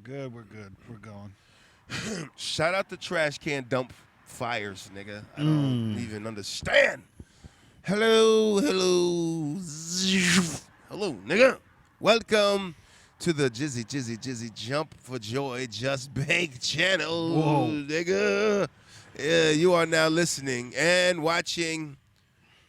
good. We're good. We're going. Shout out to Trash Can Dump Fires, nigga. I don't even understand. Hello, nigga. Welcome to the Jizzy Jump for Joy Just Bake channel, nigga. Yeah, you are now listening and watching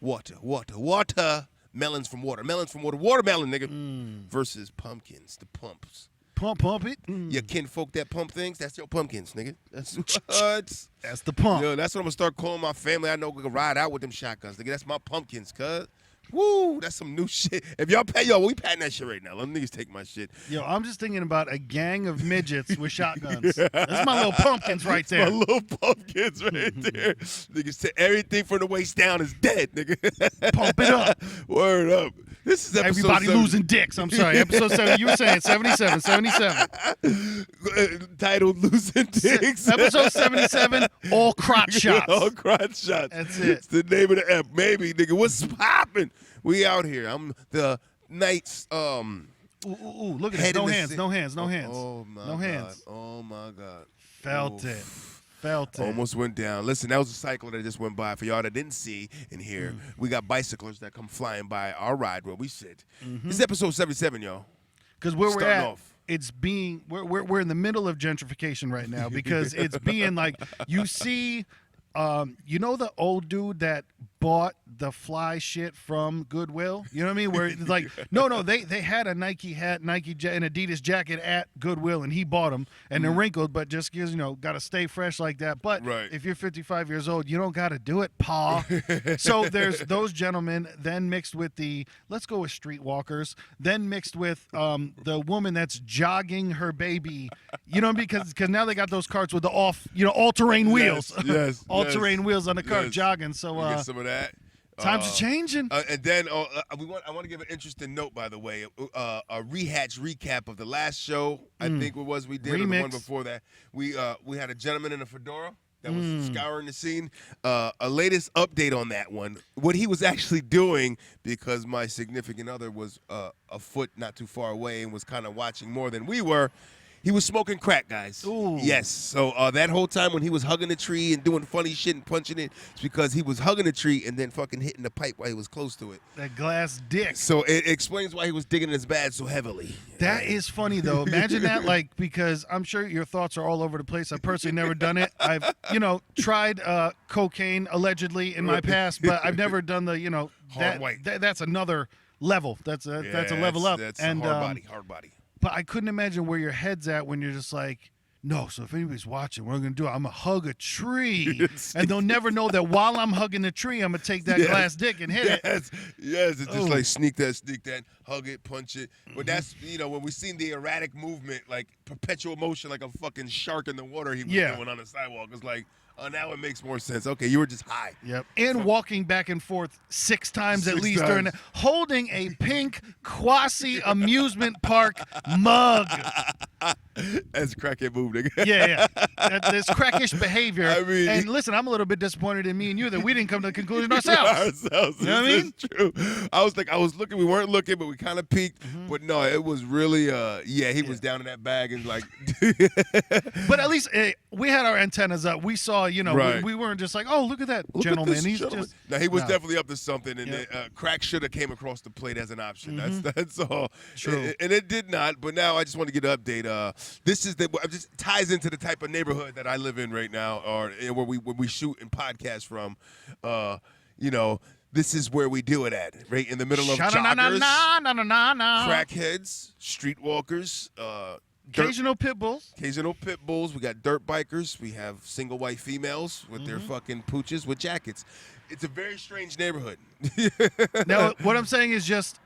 watermelons from watermelon, nigga, versus pumpkins, the pumps. Pump it. Your kinfolk that pump things, that's your pumpkins, nigga. That's what. That's the pump. Yo, that's what I'm gonna start calling my family. I know we can ride out with them shotguns, nigga. That's my pumpkins, cuz. Woo, that's some new shit. If y'all pay, we patting that shit right now. Let them niggas take my shit. Yo, I'm just thinking about a gang of midgets with shotguns. That's my little pumpkins right there. My little pumpkins right there. Niggas say everything from the waist down is dead, nigga. Pump it up. Word up. This is episode Everybody 7. losing dicks. I'm sorry. Episode 7. You were saying 77. Titled Losing Dicks. Episode 77, all crotch shots. All crotch shots. That's it. It's the name of the ep. Maybe, nigga. What's popping? We out here. I'm the night's Look at it. No hands. Oh my God. hands. Oh my God. Felt it. Almost went down. Listen, that was a cycle that just went by. For y'all that didn't see and hear, we got bicyclers that come flying by our ride where we sit. This is episode 77, y'all. Because where we're Starting at, off. it's being we're in the middle of gentrification right now because it's being like you see, you know the old dude that bought the fly shit from Goodwill. You know what I mean? Where it's like no, they had a Nike hat, and Adidas jacket at Goodwill, and he bought them, and they're wrinkled, but just gives got to stay fresh like that. But if you're 55 years old, you don't got to do it, pa. So there's those gentlemen, then mixed with let's go with streetwalkers, then mixed with the woman that's jogging her baby. You know, because now they got those carts with the all-terrain wheels. Yes. All-terrain wheels on the cart jogging. So get some of that. Times are changing. And then I want to give an interesting note, by the way, a rehatch recap of the last show. I think it was we did, or the one before that. We had a gentleman in a fedora that was scouring the scene. A latest update on that one. What he was actually doing, because my significant other was a foot not too far away and was kind of watching more than we were. He was smoking crack, guys. Ooh. Yes. So that whole time when he was hugging the tree and doing funny shit and punching it, it's because he was hugging the tree and then fucking hitting the pipe while he was close to it. That glass dick. So it explains why he was digging his bad so heavily. That is funny, though. Imagine that, because I'm sure your thoughts are all over the place. I've personally never done it. I've, tried cocaine allegedly in my past, but I've never done the, that's another level. That's a level up. That's and hard body. But I couldn't imagine where your head's at when you're just like, no, so if anybody's watching, what I'm going to do, I'm going to hug a tree. And they'll never know that while I'm hugging the tree, I'm going to take that glass dick and hit it. Yes, it's just like sneak that, hug it, punch it. But that's, when we seen the erratic movement, like perpetual motion, like a fucking shark in the water he was doing on the sidewalk. It's like, now it makes more sense. Okay, you were just high. Yep. And walking back and forth 6 times at least during it, holding a pink quasi amusement park mug. That's a crackhead move, nigga. Yeah. That's crackish behavior. I mean, and listen, I'm a little bit disappointed in me and you that we didn't come to the conclusion ourselves. You know what I mean? That's true. I was looking, we weren't looking, but we kind of peeked. But no, it was really, he was down in that bag and like. But at least we had our antennas up. We saw, we weren't just like, oh, look at that gentleman. He's just. No, he was definitely up to something, and crack should have came across the plate as an option. That's all. True. And it did not. But now I just want to get an update. This is just ties into the type of neighborhood that I live in right now, or where we shoot and podcast from. This is where we do it at, right in the middle of joggers, crackheads, streetwalkers, occasional pit bulls. We got dirt bikers. We have single white females with their fucking pooches with jackets. It's a very strange neighborhood. Now, what I'm saying is just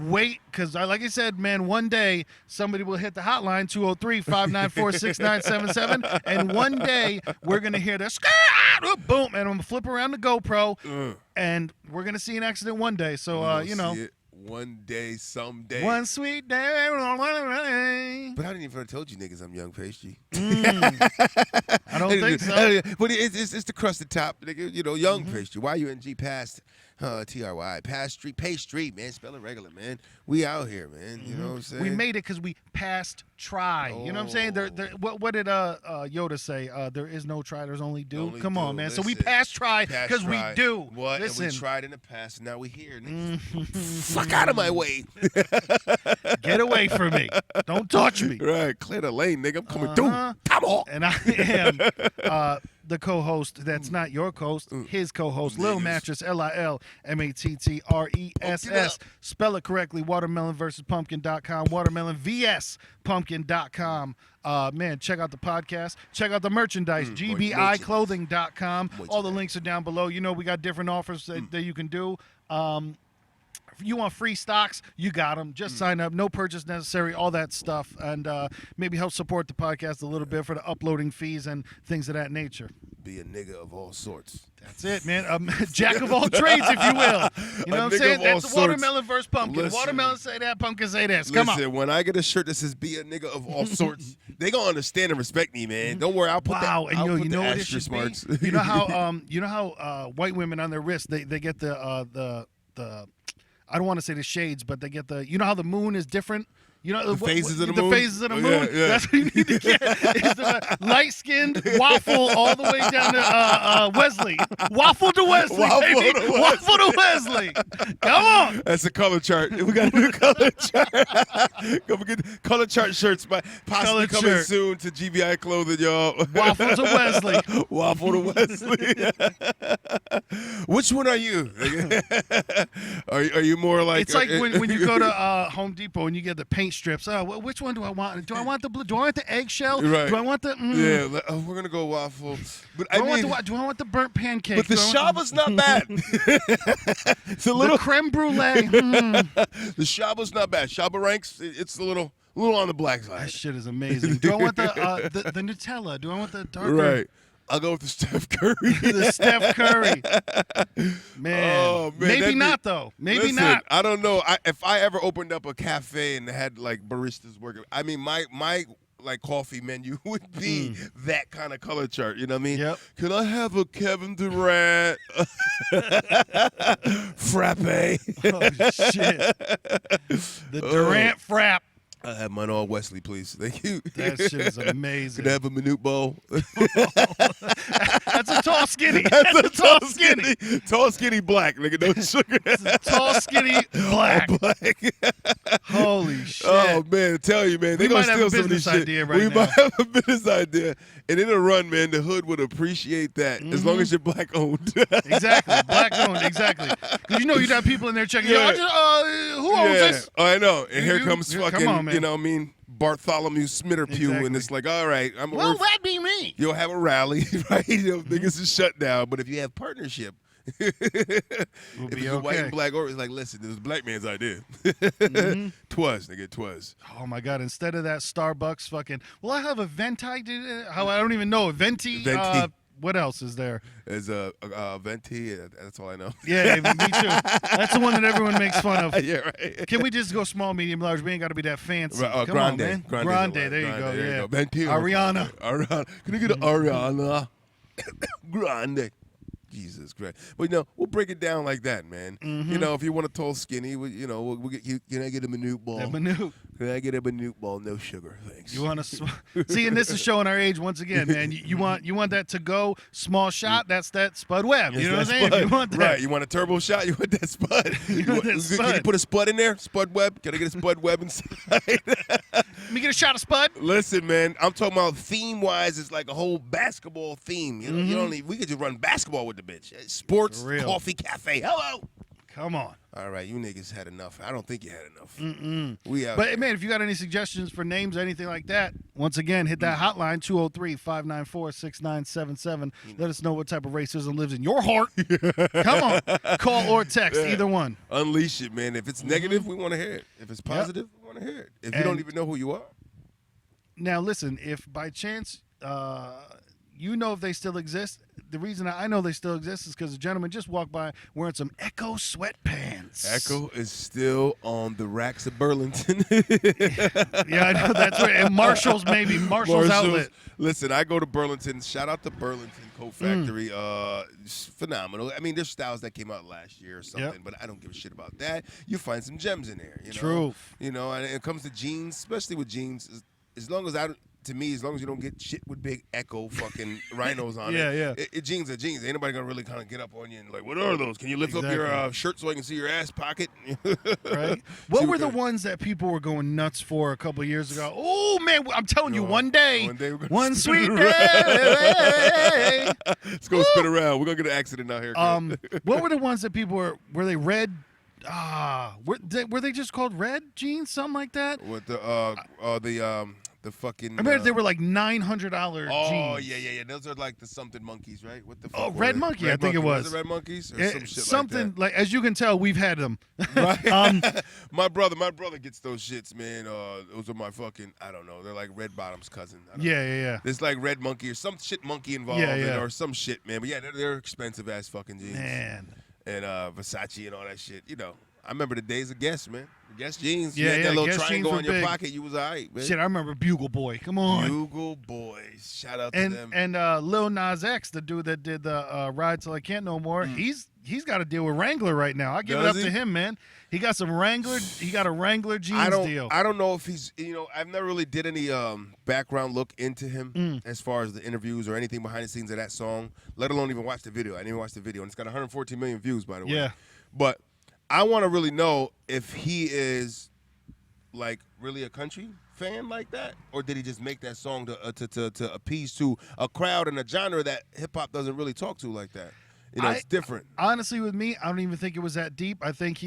wait, because like I said, man, one day somebody will hit the hotline, 203-594-6977, and one day we're going to hear the boom, and I'm going to flip around the GoPro, and we're going to see an accident one day. So, See it one day, someday. One sweet day. But I didn't even told you niggas I'm young pastry. I don't think so. But it's the crusted top, nigga. Young pastry. YUNG past TRY. Pass street, pay street, man. Spell it regular, man. We out here, man. You know what I'm saying? We made it because we passed try. You know what I'm saying? What did Yoda say? There is no try, there's only do. Come on, man. Listen, so we passed try because we do. What? Listen. And we tried in the past, and now we here. Fuck out of my way. Get away from me. Don't touch me. Right. Clear the lane, nigga. I'm coming through. Come on. And I am the co-host that's not your co-host, his co-host, Lil Mattress, LILMATTRESS. Spell it correctly, watermelonversuspumpkin.com, watermelonvspumpkin.com. Man, check out the podcast. Check out the merchandise, gbiclothing.com. All the links are down below. You know we got different offers that you can do. If you want free stocks, you got them. Just sign up. No purchase necessary, all that stuff. And maybe help support the podcast a little bit for the uploading fees and things of that nature. Be a nigga of all sorts. That's it, man. Jack of all trades, if you will. You know what I'm saying? That's the watermelon versus pumpkin. Listen, Watermelon say that, pumpkin say this. Come on. Listen, when I get a shirt that says "Be a nigga of all sorts," they gonna understand and respect me, man. Don't worry, I'll put that. Wow, and you know what it should be? You know how white women on their wrists they get the I don't want to say the shades, but they get the. You know how the moon is different. You know the phases of the moon. The phases of the moon. Yeah. That's what you need to get. It's the light-skinned waffle all the way down to Wesley. Waffle to Wesley. Waffle to Wesley. Come on. That's the color chart. We got to do color chart. Go get color chart shirts, possibly coming soon to GBI Clothing, y'all. Waffle to Wesley. Waffle to Wesley. Which one are you? Are you more like? It's like when you go to Home Depot and you get the paint strips. Which one do I want? Do I want the blue? Do I want the eggshell? Right. Do I want the? Yeah, we're gonna go waffle. But do I want the burnt pancake? But the Shaba's not bad. It's a little the creme brulee. The Shaba's not bad. Shaba ranks. It's a little on the black side. That shit is amazing. Do I want the Nutella? Do I want the darker? Right. I'll go with the Steph Curry. The Steph Curry. Man. Oh, man. Maybe not, though. Maybe Listen, not. I don't know. If I ever opened up a cafe and had, like, baristas working, I mean, my like, coffee menu would be that kind of color chart. You know what I mean? Yep. Could I have a Kevin Durant frappe? Oh, shit. The Durant frap. I have mine all Wesley, please. Thank you. That shit is amazing. Could I have a minute bowl? That's a tall skinny. That's a tall skinny. Tall skinny black, nigga. No sugar. That's a tall skinny black. Holy shit. Oh, man. I tell you, man. They're going to steal some of this shit. We might have a business idea. And in a run, man, the hood would appreciate that as long as you're black owned. Exactly. Black owned. Exactly. Because you know you got people in there checking. Yeah. Who owns this? Oh, I know. And here comes fucking, come on, man. you know what I mean, Bartholomew Smitterpew. Exactly. And it's like, all right. Well, that'd be me. You'll have a rally, right? Niggas is shut down. But if you have partnership, we'll if be it's okay. a white and black, or it's like, listen, this was a black man's idea. Twas, nigga, twas. Oh my God! Instead of that Starbucks fucking, well, I have a venti. How I don't even know a venti. Venti. What else is there? There's a venti. That's all I know. Yeah, me too. That's the one that everyone makes fun of. Yeah, right. Can we just go small, medium, large? We ain't got to be that fancy. Come Grande. on, man. Grande. There you go. Yeah. Venti. Ariana. Can you get an Ariana? Grande. Jesus Christ. But, we'll break it down like that, man. You know, if you want a tall skinny, we'll get you. Can I get a minute ball? That minute. Can I get a minute ball? No sugar, thanks. You want to see, and this is showing our age once again, man. You want that to go small shot? That's that Spud Webb. You know what I'm saying? You want that. Right. You want a turbo shot? You want that Spud? Can you put a Spud in there? Spud Webb? Can I get a Spud Webb inside? Let me get a shot of Spud. Listen, man. I'm talking about theme-wise. It's like a whole basketball theme. You don't need. We could just run basketball with the bitch. Sports, coffee, cafe. Hello. Come on. All right, you niggas had enough. I don't think you had enough. We out. But, man, if you got any suggestions for names or anything like that, once again, hit that hotline, 203-594-6977. Let us know what type of racism lives in your heart. Come on. Call or text, either one. Unleash it, man. If it's negative, we want to hear it. If it's positive, we want to hear it. If you don't even know who you are. Now, listen, if by chance you know if they still exist. The reason I know they still exist is because a gentleman just walked by wearing some Echo sweatpants. Echo is still on the racks of Burlington. Yeah, I know that's right. And Marshall's maybe Marshall's outlet. Listen, I go to Burlington. Shout out to Burlington Coat Factory. It's phenomenal. I mean, there's styles that came out last year or something, but I don't give a shit about that. You find some gems in there. You know? True. You know, and it comes to jeans, especially with jeans. As long as to me, as long as you don't get shit with big Echo fucking rhinos on it. Jeans are jeans. Ain't nobody gonna really kind of get up on you and like, what are those? Can you lift up your shirt so I can see your ass pocket? Right. What were the ones that people were going nuts for a couple of years ago? Oh man, I'm telling you, one day one sweet day. Let's go spin around. We're gonna get an accident out here. What were the ones that people were they red? Were they just called red jeans? Something like that? With the fucking. I remember they were like $900 jeans. Oh yeah. Those are like the something monkeys, right? What the fuck? Oh, Red Monkey, I think it was. Was it Red Monkeys or some shit something like that? As you can tell, we've had them. Right. My brother gets those shits, man. Those are my fucking. I don't know. They're like Red Bottom's cousin. Yeah. There's like Red Monkey or some shit monkey involved, or some shit, man. But yeah, they're expensive ass fucking jeans. Man. And Versace and all that shit. You know, I remember the days of Guess, man. Guess jeans. Yeah, you had that little Guess triangle jeans on your big. pocket. You was all right, man. Shit, I remember Bugle Boy. Come on. Bugle Boys. Shout out to them. And Lil Nas X, the dude that did the Ride Till I Can't No More, he's got to deal with Wrangler right now. I give it up to him, man. He got some Wrangler. He got a Wrangler jeans deal. I don't know if he's. You know, I've never really did any background look into him as far as the interviews or anything behind the scenes of that song. Let alone even watch the video. I didn't even watch the video, and it's got 114 million views, by the way. Yeah. But I want to really know if he is like really a country fan like that, or did he just make that song to appease to a crowd and a genre that hip hop doesn't really talk to like that? You know, it's different. Honestly, with me, I don't even think it was that deep. I think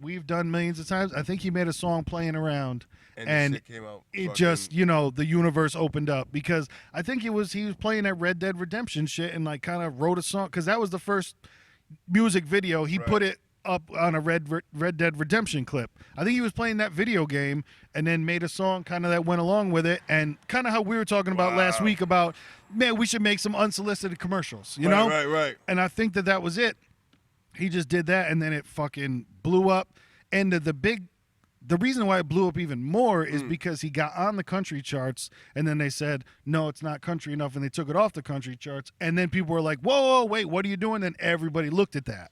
we've done millions of times. I think he made a song playing around, and shit came out it just, the universe opened up, because I think he was playing that Red Dead Redemption shit and like kind of wrote a song, because that was the first music video he put it up on a Red Dead Redemption clip. I think he was playing that video game and then made a song kind of that went along with it, and kind of how we were talking about last week about, man, we should make some unsolicited commercials, you know? Right. And I think that was it. He just did that, and then it fucking blew up. And the reason why it blew up even more is because he got on the country charts, and then they said, no, it's not country enough, and they took it off the country charts. And then people were like, whoa, wait, what are you doing? And everybody looked at that.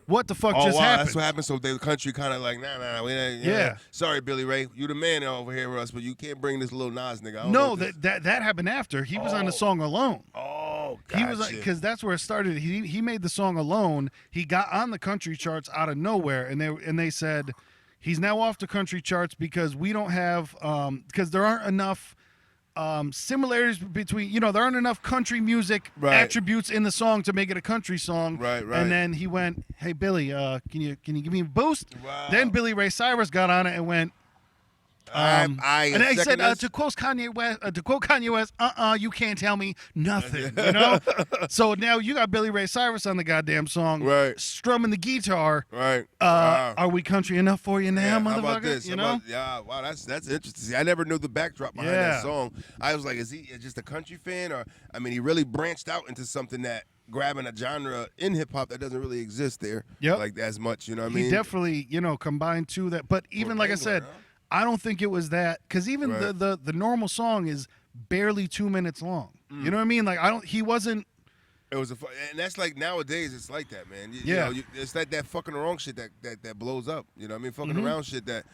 What the fuck just happened? That's what happened. So the country kind of like, nah, we ain't. Yeah. Sorry, Billy Ray, you the man over here with us, but you can't bring this little Nas nigga. No, that happened after. He was on the song Alone. Oh, gotcha. He was because that's where it started. He made the song Alone. He got on the country charts out of nowhere, and they said, he's now off the country charts because we don't have because there aren't enough similarities between, there aren't enough country music attributes in the song to make it a country song. Right. And then he went, hey Billy, can you give me a boost? Wow. Then Billy Ray Cyrus got on it and went, and he said, to quote Kanye West, you can't tell me nothing, So now you got Billy Ray Cyrus on the goddamn song, strumming the guitar. Right. Are we country enough for you now, motherfucker? How about this? Wow, that's interesting. See, I never knew the backdrop behind that song. I was like, is he just a country fan, or he really branched out into something that grabbing a genre in hip hop that doesn't really exist there, like as much. You know what I mean? He definitely, combined to that. But even like I said. I don't think it was that, because even the normal song is barely 2 minutes long. You know what I mean? Like he wasn't. It was and that's like nowadays it's like that, man. It's like that fucking around shit that blows up. You know what I mean? Fucking around shit that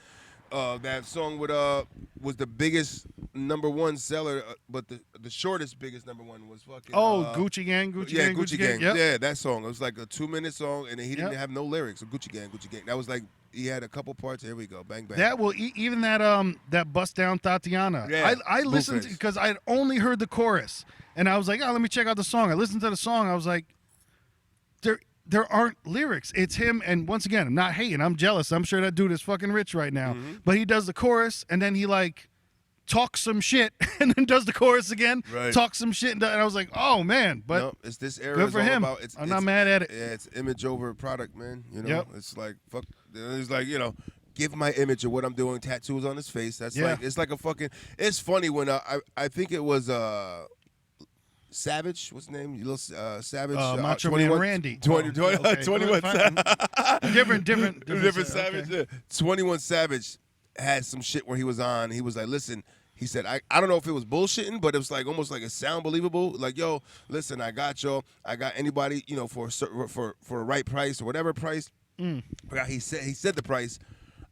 that song was the biggest #1 seller, but the shortest biggest #1 was fucking. Gucci Gang, Gucci Gang. Yep. Yeah, that song. It was like a 2-minute song, and he didn't have no lyrics. So Gucci Gang. That was like. He had a couple parts. Here we go, bang bang. That will even that bust down Tatiana. Yeah, I listened because I had only heard the chorus, and I was like, let me check out the song. I listened to the song. I was like, there aren't lyrics. It's him, and once again, I'm not hating. I'm jealous. I'm sure that dude is fucking rich right now. But he does the chorus, and then he talks some shit, and then does the chorus again. Talks some shit, and I was like, oh man. But no, it's this era. Good for him. I'm not mad at it. Yeah, it's image over product, man. It's like fuck. It's like give my image of what I'm doing. Tattoos on his face. That's like it's like a fucking. It's funny when I think it was Savage, what's his name? Little Savage. Macho Man Randy. 21 Different Savage. okay. 21 Savage had some shit where he was on. He was like, listen. He said, I don't know if it was bullshitting, but it was like almost like it sound believable. Like, yo, listen, I got y'all. I got anybody, for a right price or whatever price. He said the price.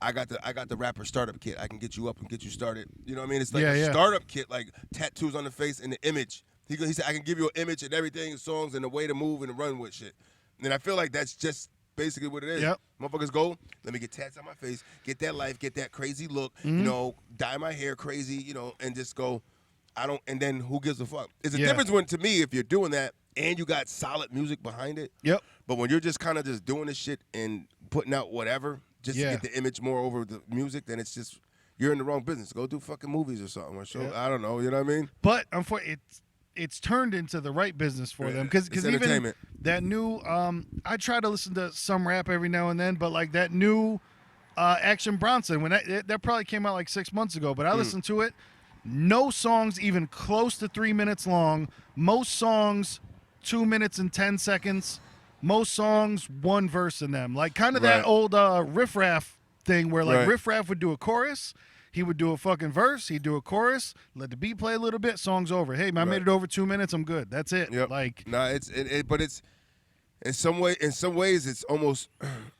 I got the rapper startup kit. I can get you up and get you started. You know what I mean? It's like a startup kit, like tattoos on the face and the image. He said, I can give you an image and everything, songs and the way to move and to run with shit. And I feel like that's just basically what it is. Yep. Motherfuckers go, let me get tats on my face, get that life, get that crazy look, dye my hair crazy, and just go, and then who gives a fuck? It's a difference when, to me, if you're doing that and you got solid music behind it. Yep. But when you're just kind of just doing this shit and putting out whatever just to get the image more over the music, then it's just, you're in the wrong business. Go do fucking movies or something. Or show, I don't know, you know what I mean? But unfortunately, it's turned into the right business for them because even that new I try to listen to some rap every now and then, but like that new Action Bronson, when that probably came out like 6 months ago, but I listened to it. No songs even close to 3 minutes long. Most songs 2 minutes and 10 seconds. Most songs one verse in them, like kind of that old Riff Raff thing where like Riff Raff would do a chorus. He would do a fucking verse. He'd do a chorus. Let the beat play a little bit. Song's over. Hey, I made it over 2 minutes. I'm good. That's it. Yep. Like, but it's in some ways it's almost,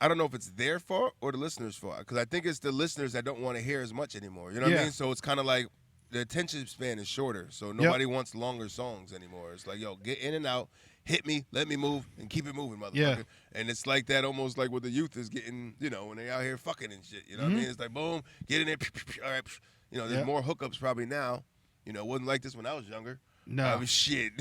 I don't know if it's their fault or the listeners' fault, because I think it's the listeners that don't want to hear as much anymore. You know what I mean? So it's kind of like the attention span is shorter. So nobody wants longer songs anymore. It's like, yo, get in and out. Hit me, let me move, and keep it moving, motherfucker. Yeah. And it's like that almost like what the youth is getting, when they out here fucking and shit. You know what I mean? It's like, boom, get in there, all right. There's more hookups probably now. It wasn't like this when I was younger. No. Shit.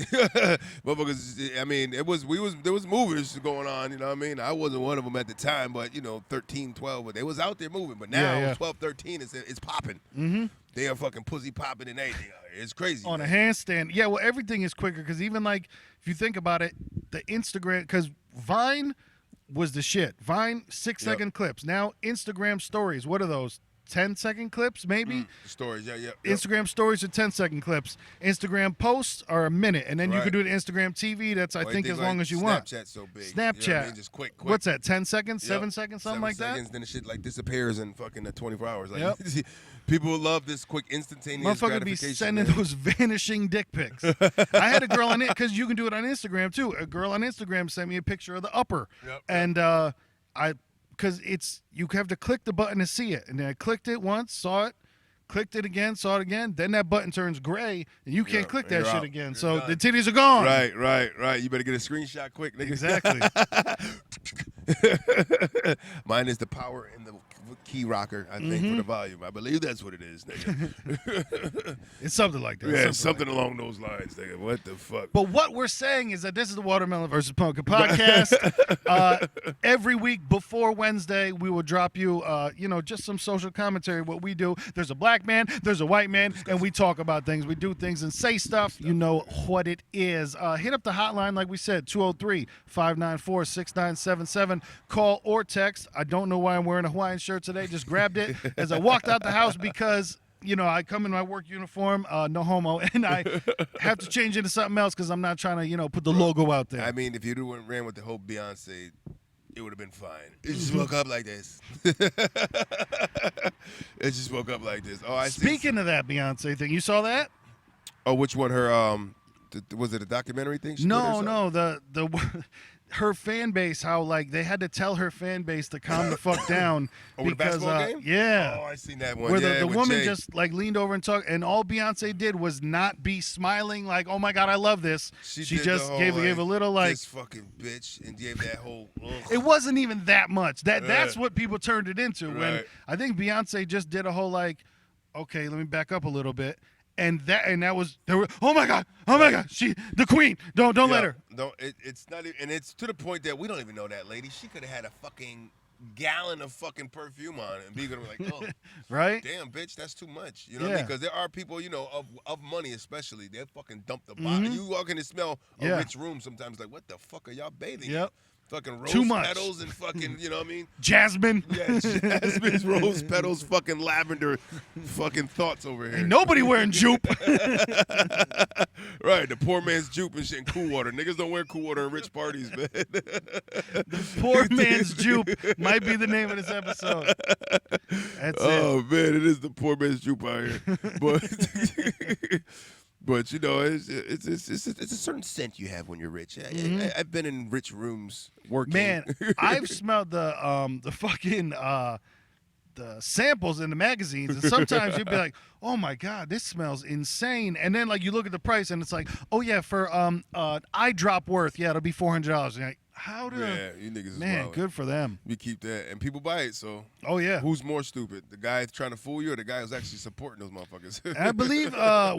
Motherfuckers, I mean, there was movers going on, you know what I mean? I wasn't one of them at the time, but, 13, 12, but they was out there moving. But now, 12, 13, it's popping. Mm-hmm. They are fucking pussy popping and everything. It's crazy. On a handstand. Yeah, well, everything is quicker because even like, if you think about it, the Instagram, because Vine was the shit. Vine, 6-second clips. Now, Instagram stories, what are those? 10-second clips, maybe? Stories, yeah. Instagram stories are 10-second clips. Instagram posts are a minute, and then you can do the Instagram TV. That's, I think, as long as you want. Snapchat's so big. Snapchat. You know what I mean? Just quick. What's that, 10 seconds, 7 seconds, something 7 like seconds, that? Then the shit like disappears in fucking 24 hours. Like, people love this quick instantaneous gratification. Motherfucker be sending those vanishing dick pics. I had a girl on it, because you can do it on Instagram, too. A girl on Instagram sent me a picture of the upper. And because you have to click the button to see it. And then I clicked it once, saw it, clicked it again, saw it again. Then that button turns gray, and you can't click that shit again. So the titties are gone. Right. You better get a screenshot quick, nigga. Exactly. Mine is the power in the key rocker, I think, for the volume. I believe that's what it is, nigga. It's something like that. Yeah, something like along those lines, nigga. What the fuck? But what we're saying is that this is the Watermelon vs. Pumpkin podcast. Every week before Wednesday, we will drop you, just some social commentary. What we do. There's a black man, there's a white man, and we talk about things. We do things and say stuff. You know what it is. Hit up the hotline, like we said, 203-594-6977. Call or text. I don't know why I'm wearing a Hawaiian shirt today. Just grabbed it as I walked out the house because I come in my work uniform, no homo, and I have to change into something else because I'm not trying to, put the logo out there. I mean, if you ran with the whole Beyonce, it would have been fine. It just woke up like this. It just woke up like this. Oh, Speaking of that Beyonce thing, you saw that? Oh, which one? Her was it a documentary thing? No, the her fan base, how like they had to tell her fan base to calm the fuck down because the basketball game? Yeah. Oh, I seen that one. Where the woman just like leaned over and talked, and all Beyonce did was not be smiling like, "Oh my God, I love this." She just gave a little like this fucking bitch and gave that whole. It wasn't even that much. That's what people turned it into. When I think Beyonce just did a whole like, okay, let me back up a little bit. And that was they were, oh my God, she the queen. Don't let her. No, it's not even, and it's to the point that we don't even know that lady. She could have had a fucking gallon of fucking perfume on and be gonna be like, oh, right? Damn, bitch, that's too much. You know what I mean? Because there are people, of money especially, they fucking dump the bottle. You walk in and smell a rich room sometimes, like, what the fuck are y'all bathing? Yep. fucking Too rose much. petals and fucking, you know what I mean? Jasmine. Yeah, jasmine's rose petals, fucking lavender, fucking thoughts over here. Ain't nobody wearing jupe. Right, the poor man's jupe and shit and cool water. Niggas don't wear cool water in rich parties, man. The poor man's jupe might be the name of this episode. That's it. Man, it is the poor man's jupe out here. But you know, it's a certain scent you have when you're rich. I've been in rich rooms working. Man, I've smelled the fucking the samples in the magazines, and sometimes you'd be like, "Oh my god, this smells insane!" And then like you look at the price, and it's like, "Oh yeah, for eye drop worth, yeah, it'll be $400." Like, how do? Yeah, you niggas is Man, wild. good for them. We keep that, and people buy it. So, Oh yeah. who's more stupid, the guy trying to fool you, or the guy who's actually supporting those motherfuckers? And I believe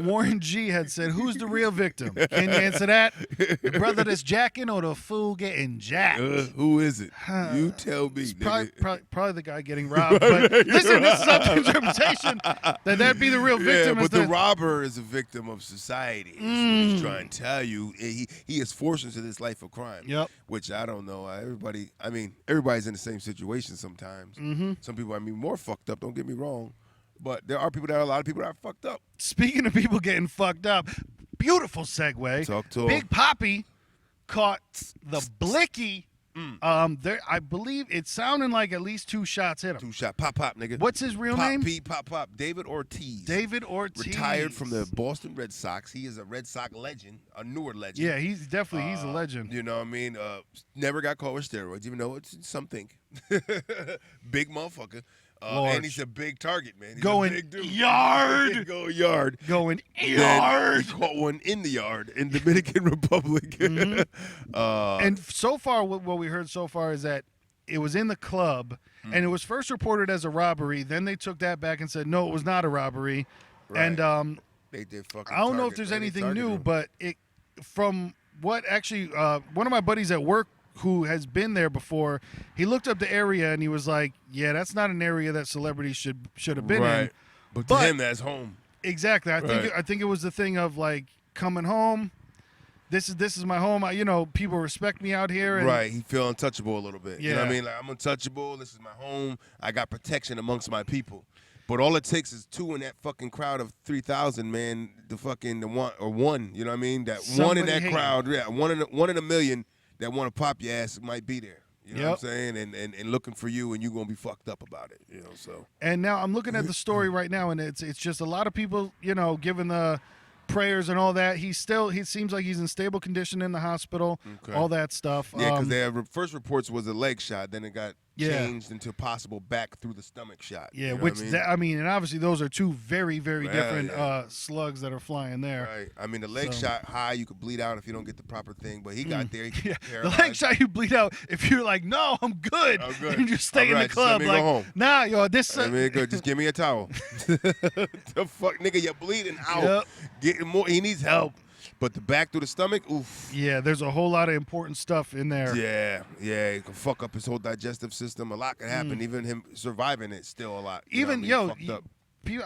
Warren G had said, "Who's the real victim?" Can you answer that? The brother that's jacking or the fool getting jacked? Who is it? You tell me. Probably the guy getting robbed. But listen, this is up to interpretation. That'd be the real victim. Yeah, but the robber is a victim of society. That's what he's trying to tell you. He is forced into this life of crime. Yep. Which I don't know. Everybody's in the same situation sometimes. Mm-hmm. Some people, more fucked up. Don't get me wrong, but there are a lot of people that are fucked up. Speaking of people getting fucked up, beautiful segue. Talk to him. Big Papi caught the blicky. I believe it's sounding like at least 2 shots hit him. 2 shot. Pop, nigga. What's his real name? Pop. David Ortiz. David Ortiz. Retired from the Boston Red Sox. He is a Red Sox legend, a newer legend. Yeah, he's a legend. You know what I mean? Never got caught with steroids, even though it's some think. Big motherfucker. And he's a big target, man. He's Going a big dude. yard. Go yard. Going Then yard. he caught one in the yard in Dominican Republic. Mm-hmm. And so far, what we heard so far is that it was in the club, and it was first reported as a robbery. Then they took that back and said, no, it was not a robbery. Right. And they did fucking I don't know if there's anything new, but from what actually one of my buddies at work who has been there before, he looked up the area and he was like, yeah, that's not an area that celebrities should have been in. But to him, that's home. Exactly. I think it was the thing of like coming home. This is my home. People respect me out here. And He feel untouchable a little bit. Yeah. You know what I mean? Like, I'm untouchable. This is my home. I got protection amongst my people. But all it takes is 2 in that fucking crowd of 3,000, man. The one. You know what I mean? That Somebody one in that hating. crowd. Yeah, one in a million that want to pop your ass might be there. You know what I'm saying? And looking for you, and you're going to be fucked up about it. You know, so. And now I'm looking at the story right now, and it's just a lot of people, giving the prayers and all that. He seems like he's in stable condition in the hospital, all that stuff. Yeah, because first reports was a leg shot, then it got changed into possible back through the stomach shot. Yeah, you know which what I mean? and obviously those are 2 very, very different slugs that are flying there. Right. I mean, the leg shot high, you could bleed out if you don't get the proper thing, but he got there. He The leg shot, you bleed out. If you're like, no, I'm good. And you stay in the club just let me go home. Nah, yo, this. Good. Just give me a towel. The fuck, nigga, you're bleeding out. Yep. Getting more. He needs help. But the back through the stomach, oof. Yeah, there's a whole lot of important stuff in there. Yeah, it can fuck up his whole digestive system. A lot can happen. Even him surviving it, still a lot. Even, fucked up.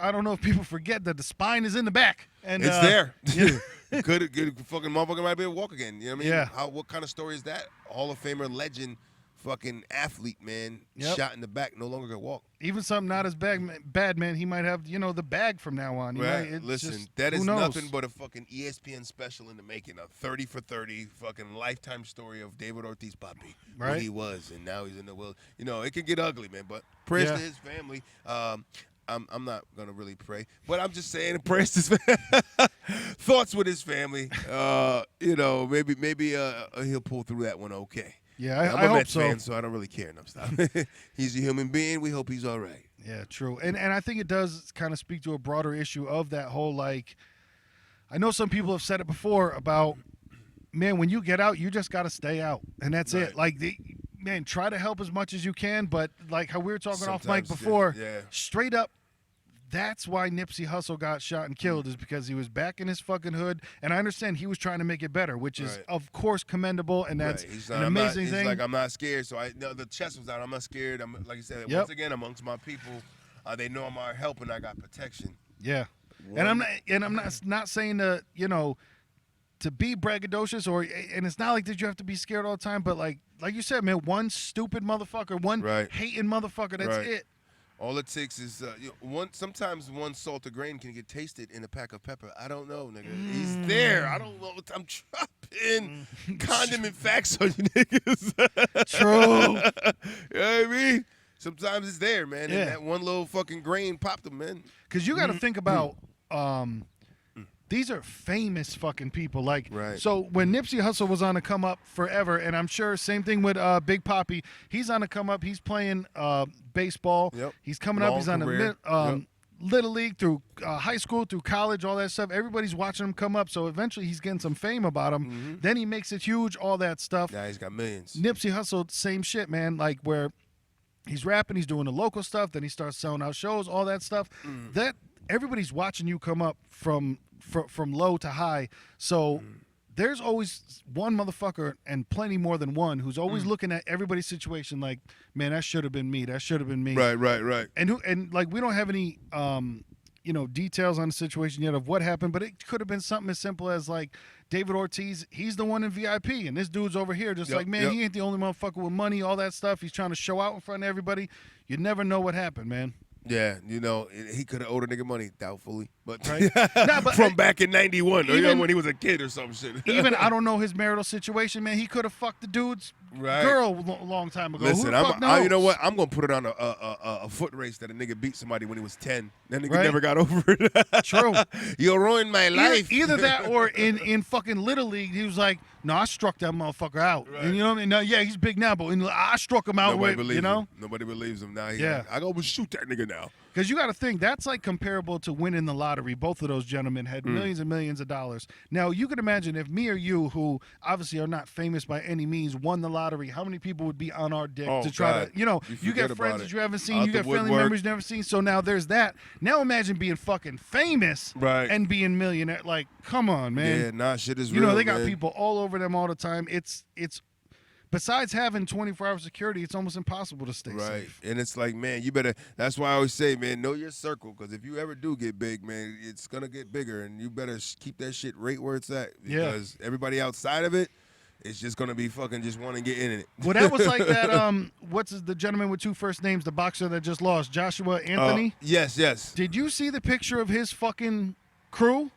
I don't know if people forget that the spine is in the back. And it's there. Yeah. Good fucking motherfucker might be able to walk again. You know what I mean? Yeah. What kind of story is that? Hall of Famer, legend, fucking athlete, man, shot in the back, no longer can walk. Even something not as bad, man, he might have, the bag from now on. Listen, that is nothing but a fucking ESPN special in the making. A 30 for 30 fucking lifetime story of David Ortiz Papi. Right. What he was, and now he's in the world. It can get ugly, man, but prayers to his family. I'm not going to really pray, but I'm just saying prayers to his family. Thoughts with his family. Maybe he'll pull through that one okay. Yeah, I'm I a hope Mets so. fan, so I don't really care enough stuff. He's a human being. We hope he's all right. Yeah, true. And I think it does kind of speak to a broader issue of that whole, like, I know some people have said it before about, man, when you get out, you just got to stay out. And that's it. Like, man, try to help as much as you can. But like how we were talking off mic before, straight up, that's why Nipsey Hussle got shot and killed, is because he was back in his fucking hood. And I understand he was trying to make it better, which is, of course, commendable. And that's an amazing thing. He's like, I'm not scared. So the chest was out. I'm not scared. I'm, like you said, once again, amongst my people, they know I'm our help and I got protection. Yeah. And I'm not saying to, to be braggadocious, and it's not like that you have to be scared all the time, but like you said, man, one stupid motherfucker, one hating motherfucker, that's it. All it takes is sometimes one salt of grain can get tasted in a pack of pepper. I don't know, nigga. He's there. I don't know. I'm dropping condiment facts on you niggas. True. You know what I mean? Sometimes it's there, man. Yeah. And that one little fucking grain popped them, man. Because you got to think about these are famous fucking people. Like, so when Nipsey Hussle was on the come up forever, and I'm sure same thing with Big Papi, he's on the come up. He's playing baseball. Yep. He's coming up. He's on the Little League through high school, through college, all that stuff. Everybody's watching him come up. So eventually he's getting some fame about him. Then he makes it huge, all that stuff. Yeah, he's got millions. Nipsey Hussle, same shit, man. Like where he's rapping, he's doing the local stuff. Then he starts selling out shows, all that stuff. That everybody's watching you come up from low to high. So there's always one motherfucker, and plenty more than one, who's always looking at everybody's situation like, man, that should have been me. That should have been me. Right. And like we don't have any details on the situation yet of what happened, but it could have been something as simple as like David Ortiz, he's the one in VIP, and this dude's over here just like, man, he ain't the only motherfucker with money, all that stuff. He's trying to show out in front of everybody. You never know what happened, man. Yeah, he could have owed a nigga money, doubtfully. But, but from back in 91, or when he was a kid or some shit. Even, I don't know his marital situation, man. He could have fucked the dude's girl a long time ago. Listen, Who the fuck knows? you know what? I'm going to put it on a foot race that a nigga beat somebody when he was 10. That nigga never got over it. True. You ruined my life. Either that or in fucking Little League, he was like, no, I struck that motherfucker out. Right. And you know what I mean? No, yeah, he's big now, but I struck him out Nobody with, believes him. Nobody believes him now. I go shoot that nigga now. Because you got to think, that's like comparable to winning the lottery. Both of those gentlemen had millions and millions of dollars. Now, you can imagine if me or you, who obviously are not famous by any means, won the lottery, how many people would be on our dick to try to, you get friends that you haven't seen, you get family members you never seen. So now there's that. Now imagine being fucking famous and being millionaire. Like, come on, man. Yeah, shit is real, they got people all over them all the time. It's besides having 24-hour security, it's almost impossible to stay safe. And it's like, man, you better, that's why I always say, man, know your circle, because if you ever do get big, man, it's going to get bigger, and you better keep that shit right where it's at, because everybody outside of it, it's just going to be fucking just want to get in it. Well, that was like that, what's the gentleman with two first names, the boxer that just lost, Joshua Anthony? Yes. Did you see the picture of his fucking crew?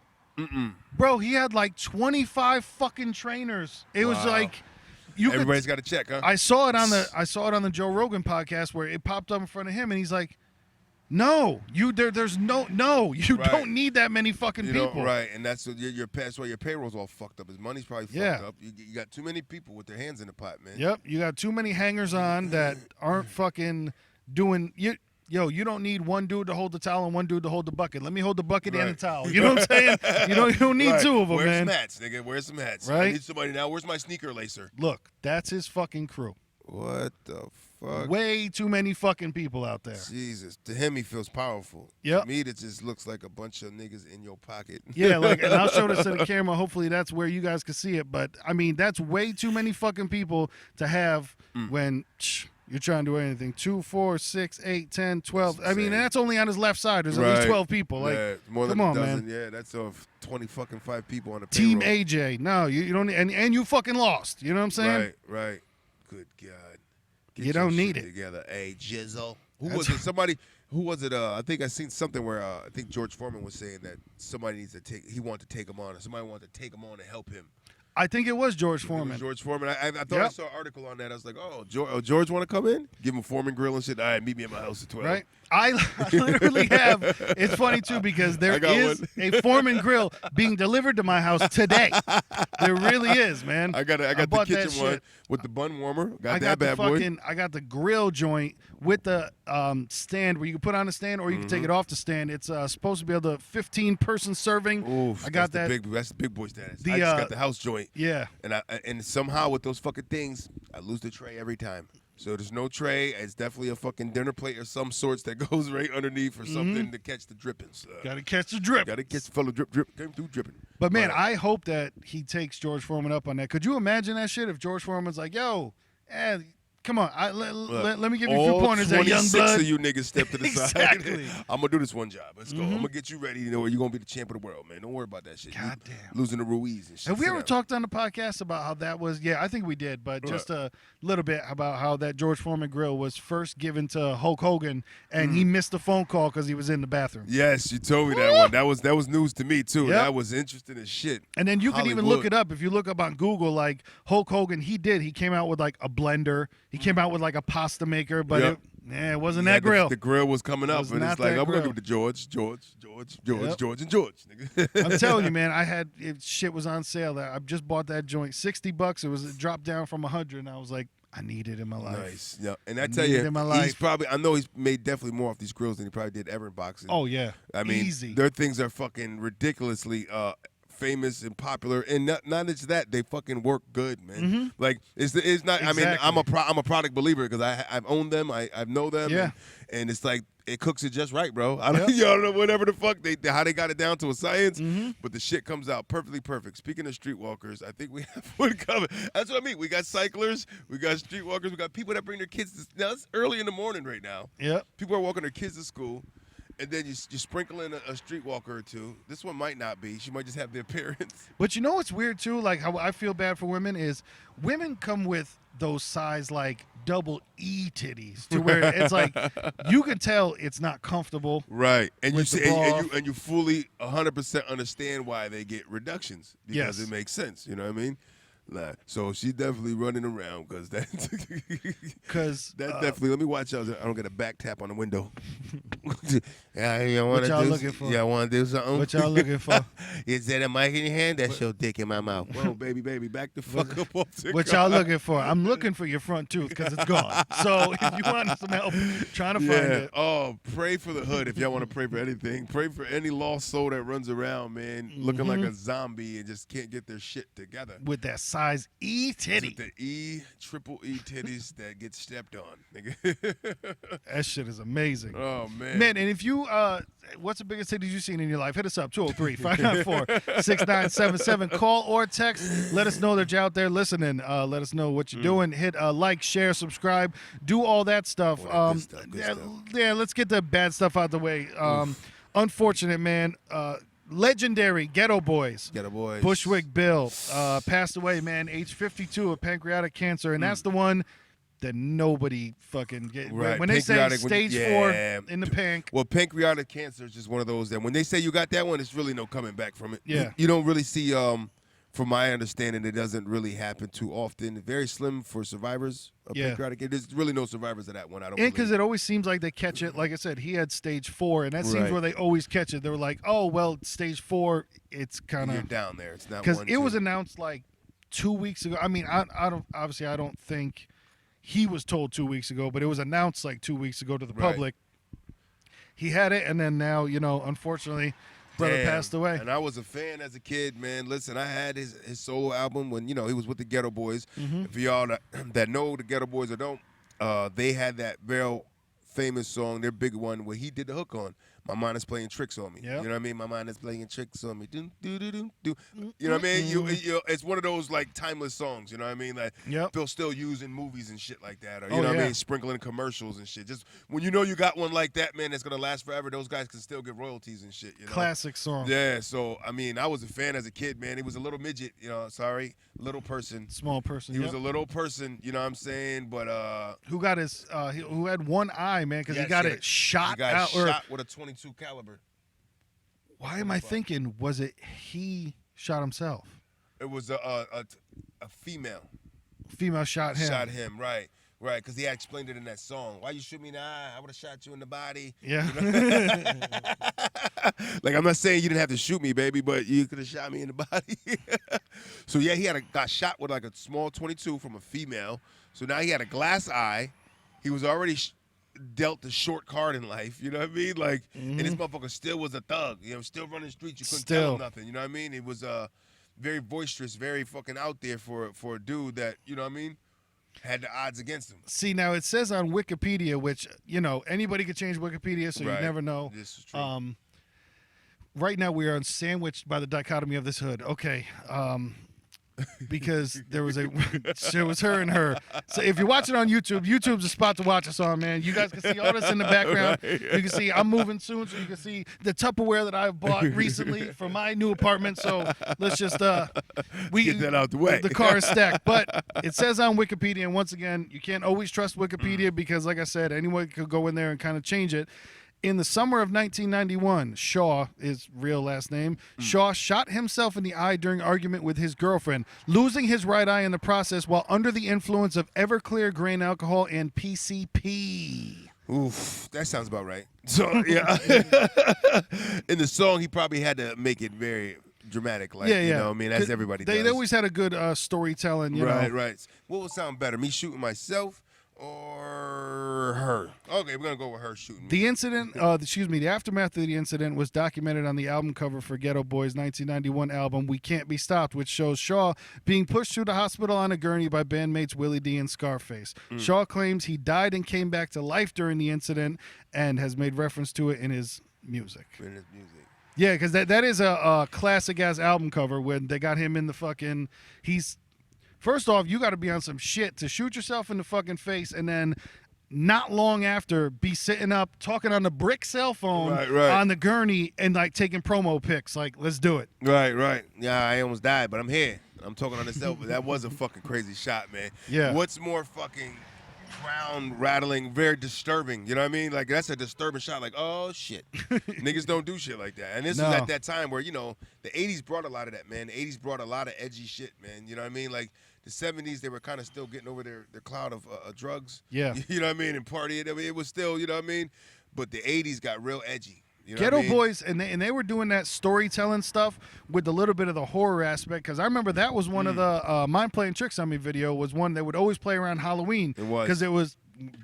Bro, he had like 25 fucking trainers. It was like... Everybody's got to check, huh? I saw it on the Joe Rogan podcast where it popped up in front of him, and he's like, "No, there's no, you don't need that many fucking people." And that's why your payroll's all fucked up. His money's probably fucked up. You got too many people with their hands in the pot, man. Yep, you got too many hangers on that aren't fucking doing you. Yo, you don't need one dude to hold the towel and one dude to hold the bucket. Let me hold the bucket and the towel. You know what I'm saying? You don't need two of them, man. Wear some hats, nigga. Wear some hats. Right? I need somebody now. Where's my sneaker lacer? Look, that's his fucking crew. What the fuck? Way too many fucking people out there. Jesus. To him, he feels powerful. Yep. To me, it just looks like a bunch of niggas in your pocket. Yeah, like, and I'll show this to the camera. Hopefully that's where you guys can see it. But, I mean, that's way too many fucking people to have when... You're trying to do anything. 2, 4, 6, 8, 10, 12. I mean, that's only on his left side. There's at least 12 people. Like, more than come on, a dozen. man. Yeah, that's 20 fucking 5 people on the payroll. Team AJ. No, you don't. And you fucking lost. You know what I'm saying? Right. Good God. Get you don't need it together. Hey, Jizzle. Who was it? Somebody. Who was it? I think I seen something where I think George Foreman was saying that somebody needs to take. He wanted to take him on, or somebody wanted to take him on and help him. I think it was George Foreman. It was George Foreman. I thought I saw an article on that. I was like, George want to come in? Give him Foreman grill and shit. All right, meet me at my house at 12. Right. I literally have. It's funny, too, because there is a Foreman grill being delivered to my house today. There really is, man. I got the kitchen one with the bun warmer. Got that bad boy. I got the grill joint with the stand where you can put on a stand or you can take it off the stand. It's supposed to be able to 15-person serving. Oof, I got that. That's the big boy status. I just got the house joint. Yeah. And somehow with those fucking things, I lose the tray every time. So there's no tray. It's definitely a fucking dinner plate or some sorts that goes right underneath for something to catch the drippings. Got to catch the drip. Got to catch the fellow drip. Came through dripping. But, man, I hope that he takes George Foreman up on that. Could you imagine that shit if George Foreman's like, yo, come on. Let me give you a few pointers there, young blood. 26 of you niggas step to the Exactly. side. I'm gonna do this one job. Let's go. I'm gonna get you ready. You know, you're gonna be the champ of the world, man. Don't worry about that shit. God damn. Losing to Ruiz and shit. Have we ever talked on the podcast about how that was? Yeah, I think we did, but just a little bit about how that George Foreman grill was first given to Hulk Hogan, and he missed a phone call because he was in the bathroom. Yes, you told me that one. That was news to me too. Yep. That was interesting as shit. And then you can even look it up. If you look up on Google, like Hulk Hogan, he came out with like a blender. He came out with like a pasta maker, but it wasn't that grill. The grill was coming up, and it's like, I'm going to give it to George, and George. Nigga. I'm telling you, man, shit was on sale. I just bought that joint, $60. It dropped down from 100, and I was like, I need it in my life. Nice. Yeah. And I tell you, I know he's made definitely more off these grills than he probably did ever in boxing. Oh, yeah. I mean, easy. Their things are fucking ridiculously famous and popular, and not just that, they fucking work good, man. Like it's not. Exactly. I mean, I'm a product believer because I've owned them, I know them, and it's like it cooks it just right, bro. I don't, y'all don't know whatever the fuck how they got it down to a science, but the shit comes out perfectly perfect. Speaking of streetwalkers, I think we have one coming. That's what I mean. We got cyclers, we got streetwalkers, we got people that bring their kids. Now it's early in the morning right now. Yeah, people are walking their kids to school. And then you sprinkle in a streetwalker or two. This one might not be. She might just have the appearance. But you know what's weird, too? Like, how I feel bad for women is women come with those size, like, double E titties to where it's like you can tell it's not comfortable. Right. And you fully 100% understand why they get reductions. Because it makes sense. You know what I mean? So she's definitely running around because that's definitely. Let me watch out. I don't get a back tap on the window. What y'all looking for? Y'all want to do something? What y'all looking for? Is that a mic in your hand? That's your dick in my mouth. Whoa, baby, back the fuck up. What y'all looking for? I'm looking for your front tooth because it's gone. So if you want some help trying to find it. Oh, pray for the hood if y'all want to pray for anything. Pray for any lost soul that runs around, man, looking like a zombie and just can't get their shit together. With that size E titty. With the triple E titties that get stepped on, nigga. That shit is amazing. Oh, man. Man, and if you, what's the biggest titties you've seen in your life? Hit us up, 203-594-6977. Call or text. Let us know that you're out there listening. Let us know what you're doing. Hit like, share, subscribe. Do all that stuff. Good stuff. Yeah, let's get the bad stuff out the way. Unfortunate, man. Legendary Ghetto Boys. Bushwick Bill passed away, man, age 52 of pancreatic cancer, and that's the one that nobody fucking get. Right. When they say stage 4 in the panc. Well, pancreatic cancer is just one of those that when they say you got that one, it's really no coming back from it. Yeah. You don't really see, from my understanding, it doesn't really happen too often. Very slim for survivors of pancreatic cancer. There's really no survivors of that one. I don't. And because it always seems like they catch it. Like I said, he had stage 4, and that seems where they always catch it. They were like, oh, well, stage 4, it's kind of. You're down there. It's not because it was announced like 2 weeks ago. I mean, I don't think he was told 2 weeks ago, but it was announced like 2 weeks ago to the public. He had it, and then now, unfortunately, brother passed away. And I was a fan as a kid, man. Listen, I had his solo album when, he was with the Ghetto Boys. For y'all that know the Ghetto Boys or don't, they had that very famous song, their big one, where he did the hook on. My mind is playing tricks on me. Yep. You know what I mean? My mind is playing tricks on me. Do, do, do, do, do. You know what I mean? It's one of those like timeless songs. You know what I mean? Like they'll still use in movies and shit like that, or you know what I mean? Sprinkling commercials and shit. Just when you got one like that, man, that's gonna last forever. Those guys can still get royalties and shit. Classic song. Yeah. So I mean, I was a fan as a kid, man. He was a little midget. Little person. Small person. He was a little person. You know what I'm saying? But who got his? Who had one eye, man? Because he got it shot he got out. Shot with a 22 caliber. Why am I thinking? Was it he shot himself? It was a female. Female shot him. Shot him, right. Right, because he had explained it in that song. Why you shoot me in the eye? I would have shot you in the body. Yeah. Like, I'm not saying you didn't have to shoot me, baby, but you could have shot me in the body. So, yeah, he got shot with, like, a small 22 from a female. So now he had a glass eye. He was already dealt the short card in life, you know what I mean? Like, and this motherfucker still was a thug. Still running the streets. You couldn't tell him nothing, you know what I mean? It was very boisterous, very fucking out there for a dude that, you know what I mean, had the odds against him. See, now it says on Wikipedia, which, anybody could change Wikipedia, so you never know. This is true. Right now we are sandwiched by the dichotomy of this hood. Okay. because it was her and her. So if you're watching on YouTube, YouTube's the spot to watch us on, man. You guys can see all this in the background. Right. You can see I'm moving soon, so you can see the Tupperware that I've bought recently for my new apartment. So let's just we get that out the way. The car is stacked, but it says on Wikipedia, and once again, you can't always trust Wikipedia because, like I said, anyone could go in there and kind of change it. In the summer of 1991, Shaw, his real last name, Shaw shot himself in the eye during argument with his girlfriend, losing his right eye in the process while under the influence of Everclear grain alcohol and PCP. Oof, that sounds about right. So, yeah. In the song, he probably had to make it very dramatic, like, you know what I mean, as everybody does. They always had a good storytelling, you know. Right. What would sound better, me shooting myself or her? Okay, we're going to go with her shooting. The incident, the aftermath of the incident was documented on the album cover for Ghetto Boys' 1991 album, We Can't Be Stopped, which shows Shaw being pushed through the hospital on a gurney by bandmates Willie D and Scarface. Shaw claims he died and came back to life during the incident and has made reference to it in his music. Yeah, because that is a classic-ass album cover when they got him in the fucking... First off, you got to be on some shit to shoot yourself in the fucking face and then not long after be sitting up talking on the brick cell phone on the gurney and like taking promo pics. Like, let's do it. Right. Yeah, I almost died, but I'm here. I'm talking on the cell phone. That was a fucking crazy shot, man. Yeah. What's more fucking ground rattling, very disturbing? You know what I mean? Like, that's a disturbing shot. Like, oh, shit. Niggas don't do shit like that. And this is at that time where, you know, the 80s brought a lot of that, man. The 80s brought a lot of edgy shit, man. You know what I mean? Like, the 70s, they were kind of still getting over their cloud of drugs. Yeah. You know what I mean? And partying. I mean, it was still, you know what I mean? But the 80s got real edgy. You know Ghetto Boys, and they were doing that storytelling stuff with a little bit of the horror aspect, because I remember that was one of the Mind Playing Tricks on Me video was one they would always play around Halloween. It was. Because it was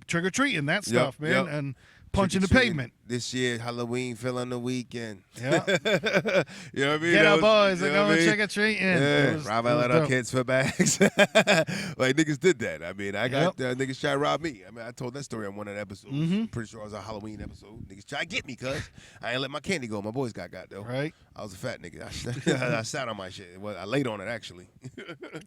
trick-or-treating, that stuff, man, and punching the pavement. This year, Halloween fell on the weekend. Yeah. You know what I mean? Ghetto Boys are going trick-or-treating. Yeah, robbing little kids for bags. Like, niggas did that. I mean, I got niggas try to rob me. I mean, I told that story on one of the episodes. I'm pretty sure it was a Halloween episode. Niggas try to get me, cuz I ain't let my candy go. My boys got, though. Right. I was a fat nigga. I sat on my shit. Well, I laid on it, actually.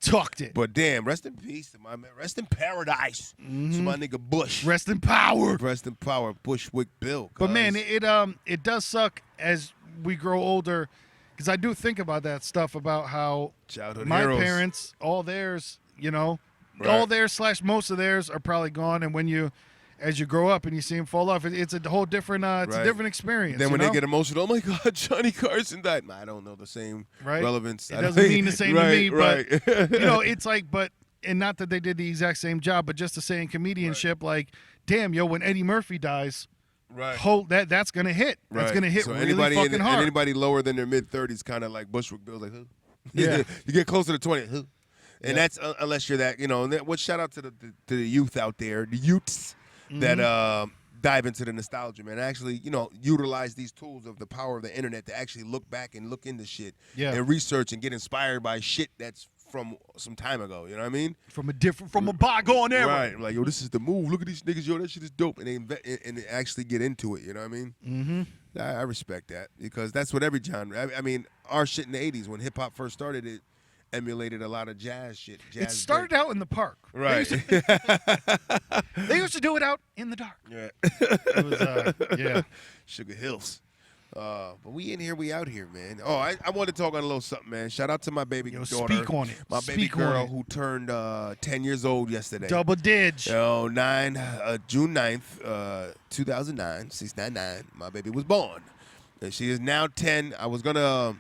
Talked it. But damn, rest in peace to my man. Rest in paradise to my nigga Bush. Rest in power. Rest in power, Bushwick Bill. But man, it does suck as we grow older, because I do think about that stuff about how childhood my heroes. Parents, all theirs, you know, all theirs / most of theirs are probably gone, and when you, as you grow up and you see them fall off, it's a whole different, it's a different experience. Then when they get emotional, oh my God, Johnny Carson died. I don't know the same relevance. It doesn't mean the same to me, but you know, it's like, and not that they did the exact same job, but just to say in comedianship, like, damn, yo, when Eddie Murphy dies, that's gonna hit. That's gonna hit really fucking hard. And anybody lower than their mid-30s, kind of like Bushwick Bill's like, huh? Yeah. You get closer to 20, huh? And that's unless you're that, you know. And shout out to the youth out there, the youths that dive into the nostalgia, man. Actually, you know, utilize these tools of the power of the internet to actually look back and look into shit and research and get inspired by shit that's from some time ago. You know what I mean? From a bygone era. Right. Like, yo, this is the move. Look at these niggas. Yo, that shit is dope. And they actually get into it. You know what I mean? Mm-hmm. I respect that, because that's what every genre. I mean, our shit in the 80s when hip hop first started, it emulated a lot of jazz shit. It started out in the park. Right. They used to do it out in the dark. Yeah. It was, Sugar Hills. But we in here, we out here, man. Oh, I want to talk on a little something, man. Shout out to my baby daughter. Speak on it. My baby girl who turned 10 years old yesterday. Double dig. June 9th, 2009, 699. My baby was born. And she is now 10. I was going to,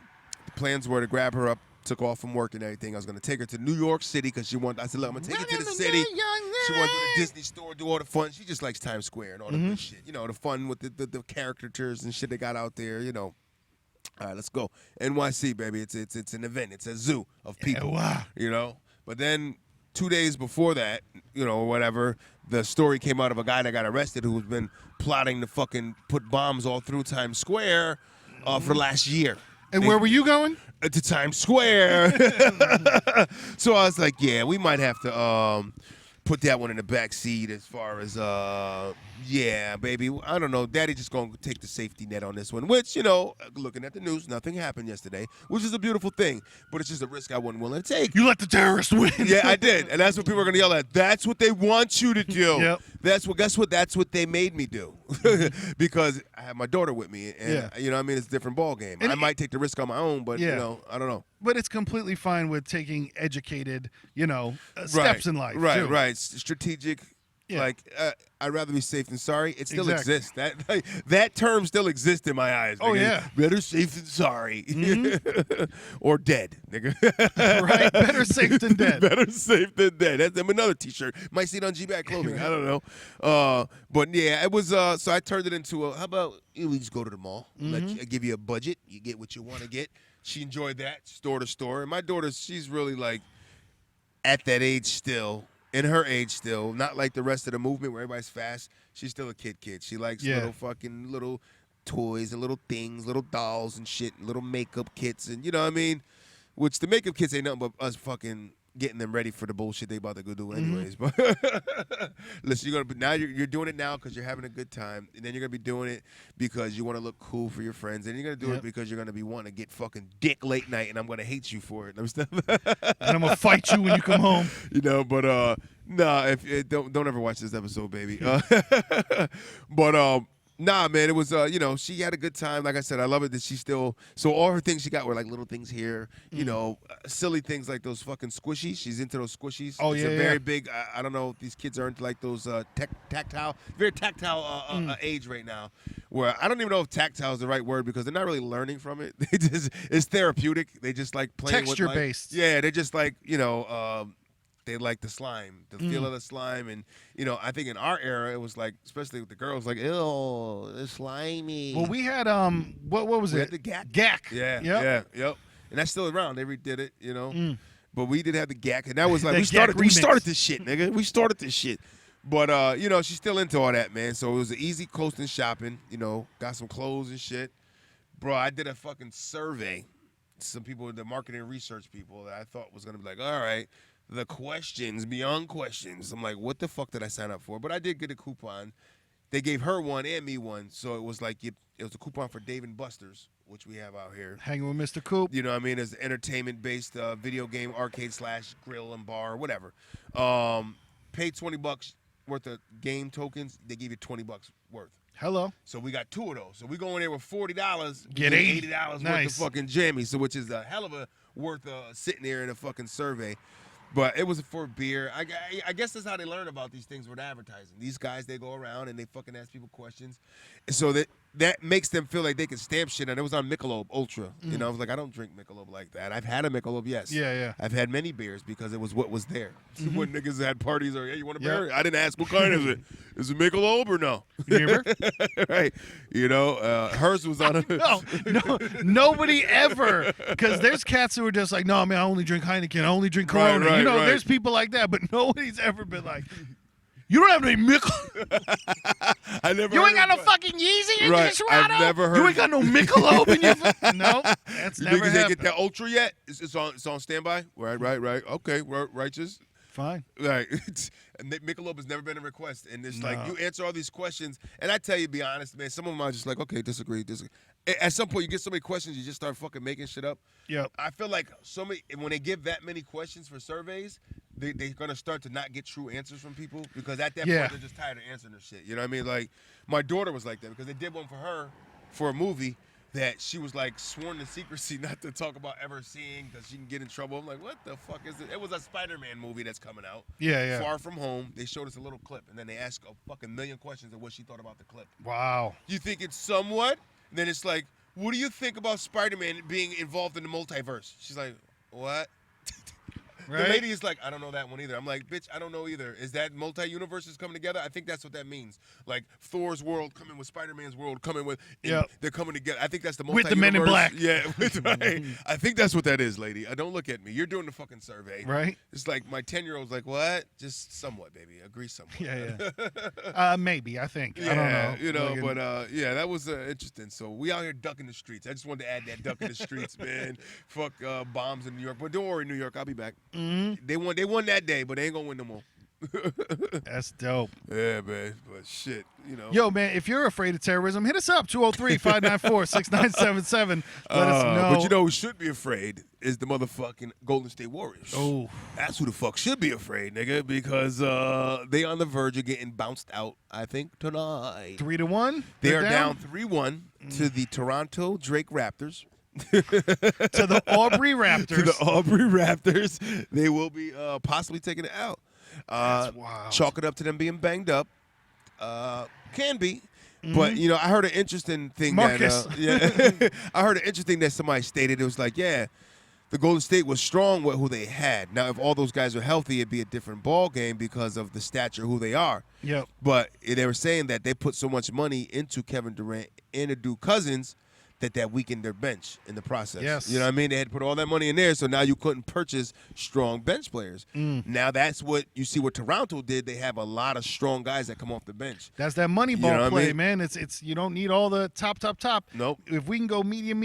the plans were to grab her up, took off from work and everything. I was going to take her to New York City because she wanted, I said, look, I'm going to take her to the city. She wanted to do the Disney store, do all the fun. She just likes Times Square and all the good shit. You know, the fun with the caricatures and shit they got out there, you know. All right, let's go. NYC, baby. It's an event. It's a zoo of people. Yeah, wow. You know? But then 2 days before that, you know, whatever, the story came out of a guy that got arrested who's been plotting to fucking put bombs all through Times Square for the last year. And where were you going? To Times Square. So I was like, yeah, we might have to put that one in the back seat as far as yeah, baby. I don't know. Daddy just gonna take the safety net on this one, which, looking at the news, nothing happened yesterday, which is a beautiful thing, but it's just a risk I wasn't willing to take. You let the terrorists win. Yeah, I did. And that's what people are gonna yell at. That's what they want you to do. Yep. That's what they made me do. Because I have my daughter with me, and it's a different ball game. And I might take the risk on my own, but I don't know. But it's completely fine with taking educated, steps in life. Right, too. right. Strategic. Yeah. Like, I'd rather be safe than sorry. It still exists. That term still exists in my eyes. Nigga. Oh, yeah. Better safe than sorry. Or dead, nigga. Right? Better safe than dead. Better safe than dead. That's another T-shirt. Might see it on G-Bag Clothing. I don't know. But, yeah, it was, so I turned it into how about we just go to the mall, give you a budget. You get what you want to get. She enjoyed that, store to store. And my daughter, she's really, like, at that age still. In her age still, not like the rest of the movement where everybody's fast. She's still a kid. She likes little toys and little things, little dolls and shit, and little makeup kits, and you know what I mean? Which the makeup kits ain't nothing but us fucking getting them ready for the bullshit they about to go do anyways. But listen, you're doing it now because you're having a good time, and then you're gonna be doing it because you want to look cool for your friends, and you're gonna do it because you're gonna be wanting to get fucking dick late night, and I'm gonna hate you for it. And I'm gonna fight you when you come home. But don't ever watch this episode, baby. Nah, man, it was, she had a good time. Like I said, I love it that she still, so all her things she got were like little things here, silly things like those fucking squishies. She's into those squishies. Oh, it's yeah, a very big, I don't know if these kids are into like those very tactile age right now, where I don't even know if tactile is the right word because they're not really learning from it. It's therapeutic. They just like playing with texture-based. Yeah, they just like, they like the slime, the feel of the slime. And, I think in our era, it was like, especially with the girls, like, ew, it's slimy. Well, we had, what was We it? had the GAC. GAC. Yep. And that's still around. They redid it, But we did have the GAC. And that was like, That we GAC started remix. this shit, nigga. We started this shit. But, she's still into all that, man. So it was an easy coasting shopping, got some clothes and shit. Bro, I did a fucking survey. Some people, the marketing and research people that I thought was going to be like, all right, the questions beyond questions. I'm like, what the fuck did I sign up for? But I did get a coupon. They gave her one and me one. So it was like, it was a coupon for Dave & Buster's, which we have out here. Hanging with Mr. Coop. You know what I mean? It's an entertainment-based video game arcade / grill and bar, whatever. Pay $20 worth of game tokens. They give you $20 worth. Hello. So we got 2 of those. So we go in there with $40. Get $80 nice. worth of fucking jammies. So which is a hell of a worth of sitting there in a fucking survey. But it was for beer. I guess that's how they learn about these things with advertising. These guys, they go around and they fucking ask people questions. So that makes them feel like they can stamp shit. And it was on Michelob Ultra. I was like, I don't drink Michelob like that. I've had a Michelob, yes. Yeah. I've had many beers because it was what was there. When niggas had parties or, hey, you want a beer? I didn't ask, what kind is it? Is it Michelob or no? You remember? Right. Hers was on a... No, nobody ever. Because there's cats who are just like, no, man, I only drink Heineken. I only drink Corona. Right. There's people like that, but nobody's ever been like, you don't have any Michelob. I never. You ain't got no fucking Yeezy in your Serato? I've never heard. You ain't got no Michelob in your... No, that's You never niggas ain't happened. get that Ultra yet? It's on standby? Right. Okay, righteous. Fine. Right. And Michelob has never been a request. And it's like, you answer all these questions. And I tell you, be honest, man, some of them are just like, okay, disagree. At some point, you get so many questions, you just start fucking making shit up. Yep. I feel like when they give that many questions for surveys, they're going to start to not get true answers from people because at that point, they're just tired of answering their shit. You know what I mean? Like, my daughter was like that because they did one for her for a movie that she was like sworn to secrecy not to talk about ever seeing because she can get in trouble. I'm like, what the fuck is it? It was a Spider-Man movie that's coming out. Yeah. Far From Home. They showed us a little clip, and then they asked a fucking million questions of what she thought about the clip. Wow. You think it's somewhat? And then it's like, what do you think about Spider-Man being involved in the multiverse? She's like, what? Right? The lady is like, I don't know that one either. I'm like, bitch, I don't know either. Is that multi-universes coming together? I think that's what that means. Like Thor's world coming with Spider-Man's world coming with, they're coming together. I think that's the multi-universe. With the Men in Black. Yeah, right. I think that's what that is, lady. Don't look at me. You're doing the fucking survey. Right. It's like my 10-year-old's like, what? Just somewhat, baby. Agree somewhat. Yeah. Maybe, I think. I don't know. That was interesting. So we out here ducking the streets. I just wanted to add that ducking the streets, man. Fuck bombs in New York. But don't worry, New York, I'll be back. Mm-hmm. They won that day, but they ain't gonna win no more. That's dope. Yeah, man. But shit, Yo, man, if you're afraid of terrorism, hit us up, 203-594-6977. Let us know. But who should be afraid is the motherfucking Golden State Warriors. Oh. That's who the fuck should be afraid, nigga, because they on the verge of getting bounced out, I think, tonight. 3-1? They are down 3-1 to the Toronto Drake Raptors. To the Aubrey Raptors. To the Aubrey Raptors. They will be possibly taking it out. That's wild. Chalk it up to them being banged up. Can be. But, I heard an interesting thing Marcus. I heard an interesting that somebody stated. It was like, the Golden State was strong with who they had. Now, if all those guys are healthy, it'd be a different ball game because of the stature who they are. Yep. But they were saying that they put so much money into Kevin Durant and Adu Cousins that weakened their bench in the process. Yes. You know what I mean? They had to put all that money in there, so now you couldn't purchase strong bench players. Now that's what you see what Toronto did. They have a lot of strong guys that come off the bench. That's that money ball play, I mean? man. It's you don't need all the top. Nope. If we can go medium.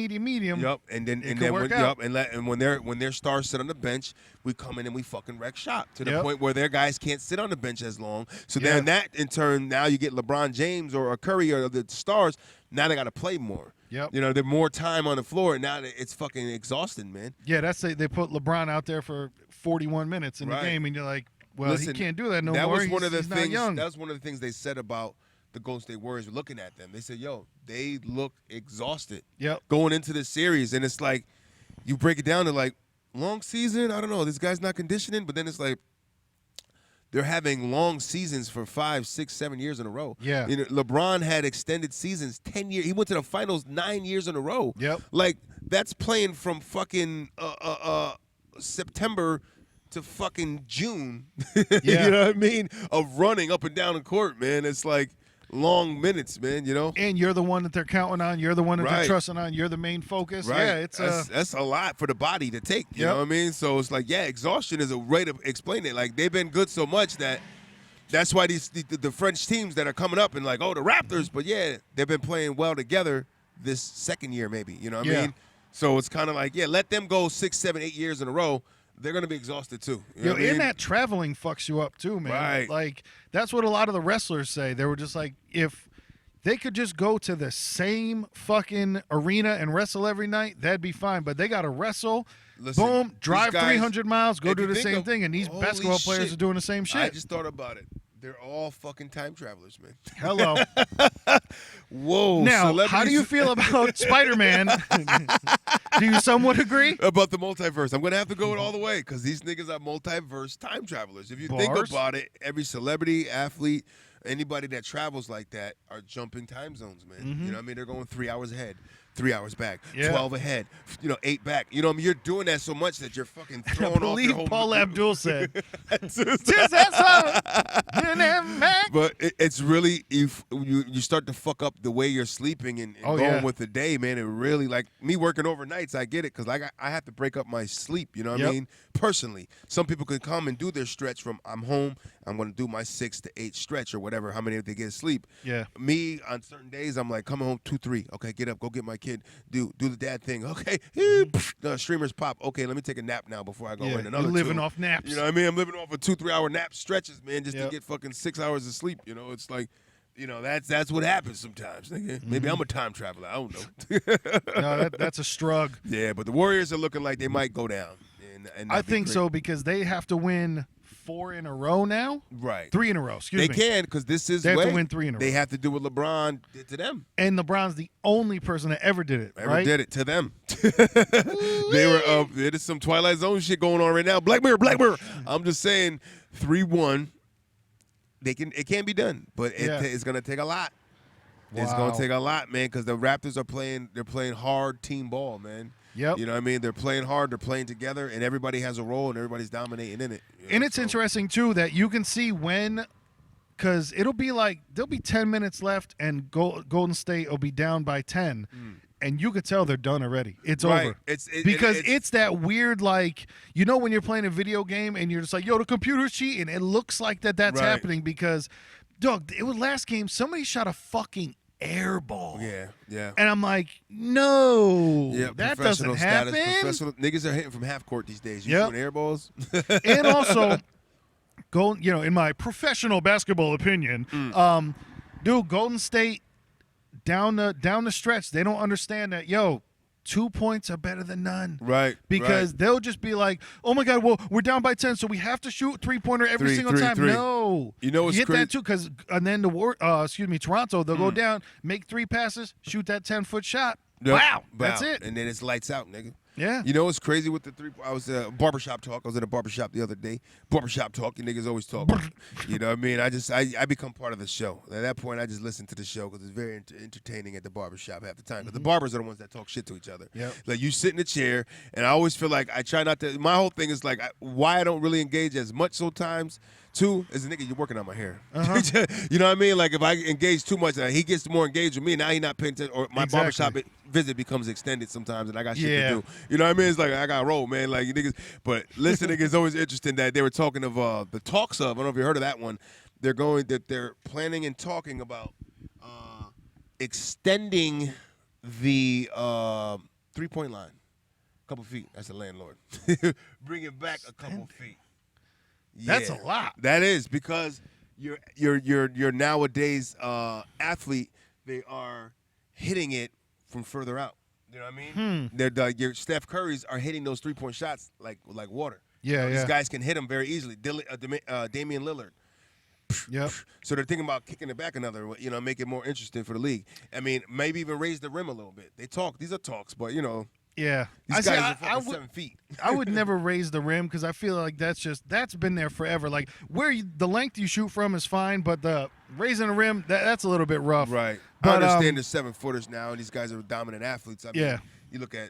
Yep. And then work out. And when their stars sit on the bench, we come in and we fucking wreck shop to the Yep. point where their guys can't sit on the bench as long. So then that in turn, now you get LeBron James or Curry or the stars. Now they got to play more. Yep. They're more time on the floor, and now it's fucking exhausting, man. Yeah, they put LeBron out there for 41 minutes in the game, and you're like, well, Listen, he can't do that no that more. Was one of the he's things, not young. That was one of the things they said about the Golden State Warriors looking at them. They said, they look exhausted going into this series. And it's like, you break it down to like, long season, I don't know, this guy's not conditioning, but then it's like, they're having long seasons for 5, 6, 7 years in a row. Yeah. LeBron had extended seasons 10 years. He went to the finals 9 years in a row. Yep. Like, that's playing from fucking September to fucking June. Yeah. You know what I mean? Of running up and down the court, man. It's like long minutes, man, And you're the one that they're counting on. You're the one that they're Right. trusting on. You're the main focus. Right. Yeah, that's a lot for the body to take. You Yep. know what I mean? So it's like, exhaustion is a way to explain it. Like, they've been good so much that's why the French teams that are coming up and like, the Raptors, but they've been playing well together this second year maybe. You know what I mean? So it's kind of like, let them go 6, 7, 8 years in a row. They're going to be exhausted too. You know what I mean? And that traveling fucks you up too, man. Right. Like, that's what a lot of the wrestlers say. They were just like, if they could just go to the same fucking arena and wrestle every night, that'd be fine. But they got to wrestle, Listen, boom, drive these guys, 300 miles, go if do you the think same of- thing. And these holy basketball players shit. are doing the same shit. I just thought about it. They're all fucking time travelers, man. Hello. Whoa. Now, how do you feel about Spider-Man? Do you somewhat agree? About the multiverse? I'm going to have to go it all the way because these niggas are multiverse time travelers. If you think Bars? about it, every celebrity, athlete, anybody that travels like that are jumping time zones, man. You know what I mean? They're going 3 hours ahead, 3 hours back, Yeah. 12 ahead, 8 back. You know what I mean? You're doing that so much that you're fucking I throwing off believe your whole Paul Abdul said. But it's really, if you start to fuck up the way you're sleeping and going with the day, man. It really, like me working overnights, I get it because like I have to break up my sleep. You know what I mean? Personally, some people can come and do their stretch from I'm home. I'm going to do my 6 to 8 stretch or whatever, how many they get sleep. Yeah. Me on certain days, I'm like coming home 2, 3. Okay, get up, go get my kid. Do the dad thing. Okay, the streamers pop. Okay, let me take a nap now before I go in another. You're living 2. off naps. You know what I mean? I'm living off of 2, 3 hour nap stretches, man, just to Yep. get fucking 6 hours of sleep. It's like, that's what happens sometimes, nigga. Maybe I'm a time traveler. I don't know. No, that's a strug. Yeah, but the Warriors are looking like they might go down. And I not be think great. so because they have to win 4 in a row now. Right. 3 in a row, excuse They me. can because this is They have to way win 3 in a row. They have to do what LeBron did to them. And LeBron's the only person that ever did it, right? Did it to them. They were there's some Twilight Zone shit going on right now. Black Mirror, Black Mirror. I'm just saying 3-1. It can be done, but it's gonna take a lot. It's gonna take a lot, man, because the Raptors are playing hard team ball, man. Yep. You know what I mean? They're playing hard, they're playing together, and everybody has a role and everybody's dominating in it. And it's interesting too that you can see when, because it'll be like there'll be 10 minutes left and Golden State will be down by 10. And you could tell they're done already. It's over. Because it's that weird, like, when you're playing a video game and you're just like, yo, the computer's cheating. It looks like that's happening because, dog, it was last game. Somebody shot a fucking air ball. Yeah. And I'm like, no, Yeah, that professional doesn't happen. status. Professional niggas are hitting from half court these days. You Yep. shooting air balls? And also, in my professional basketball opinion, dude, Golden State down the stretch, they don't understand that, 2 points are better than none. Right. Because they'll just be like, oh, my God, well, we're down by 10, so we have to shoot three-pointer every single time. No. You know what's get crazy? that, too, because and then Toronto, they'll go down, make 3 passes, shoot that 10-foot shot. Yep. Wow. That's it. And then it's lights out, nigga. Yeah. You know what's crazy with the 3? I was barbershop talk. I was at a barbershop the other day. Barbershop talk. You niggas always talk. You know what I mean? I become part of the show. At that point, I just listen to the show because it's very entertaining at the barbershop half the time. Because the barbers are the ones that talk shit to each other. Yep. Like, you sit in a chair, and I always feel like I try not to. My whole thing is like why I don't really engage as much sometimes. Two, is the nigga, you're working on my hair. Uh-huh. You know what I mean? Like, if I engage too much, he gets more engaged with me. Now he not paying attention, or my barbershop visit becomes extended sometimes, and I got shit to do. You know what I mean? It's like, I got to roll, man. Like, you niggas. But listening is always interesting that they were talking of the talks of, I don't know if you heard of that one. They're planning and talking about extending the 3-point line. A couple feet. That's the landlord. Bring it back a couple feet. That's a lot. That is, because your nowadays athlete, they are hitting it from further out. You know what I mean? Your Steph Currys are hitting those 3-point shots like water. Yeah, These guys can hit them very easily. Damian Lillard. Yep. So they're thinking about kicking it back another, make it more interesting for the league. I mean, maybe even raise the rim a little bit. They talk. These are talks, but Yeah. these guys are fucking 7 feet. I would never raise the rim because I feel like that's been there forever. Like, the length you shoot from is fine, but the raising the rim, that's a little bit rough. Right. But, I understand there's 7-footers now, and these guys are dominant athletes. I mean, Yeah. You look at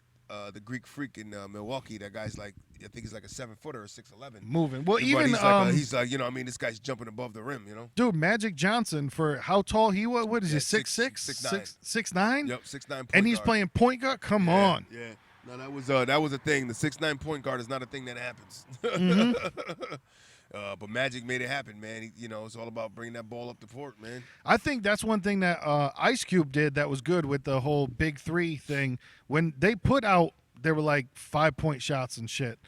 the Greek Freak in Milwaukee. That guy's like, I think he's like a 7-footer or 6'11". Moving. Well, But even he's like, this guy's jumping above the rim. Dude, Magic Johnson, for how tall he was, what is he, 6'6"? 6'9". Yep, 6'9". And he's playing point guard. Come on. Yeah. No, that was a thing. The 6'9" point guard is not a thing that happens. But Magic made it happen, man. It's all about bringing that ball up the court, man. I think that's one thing that Ice Cube did that was good with the whole Big Three thing. When they put out, they were like 5-point shots and shit.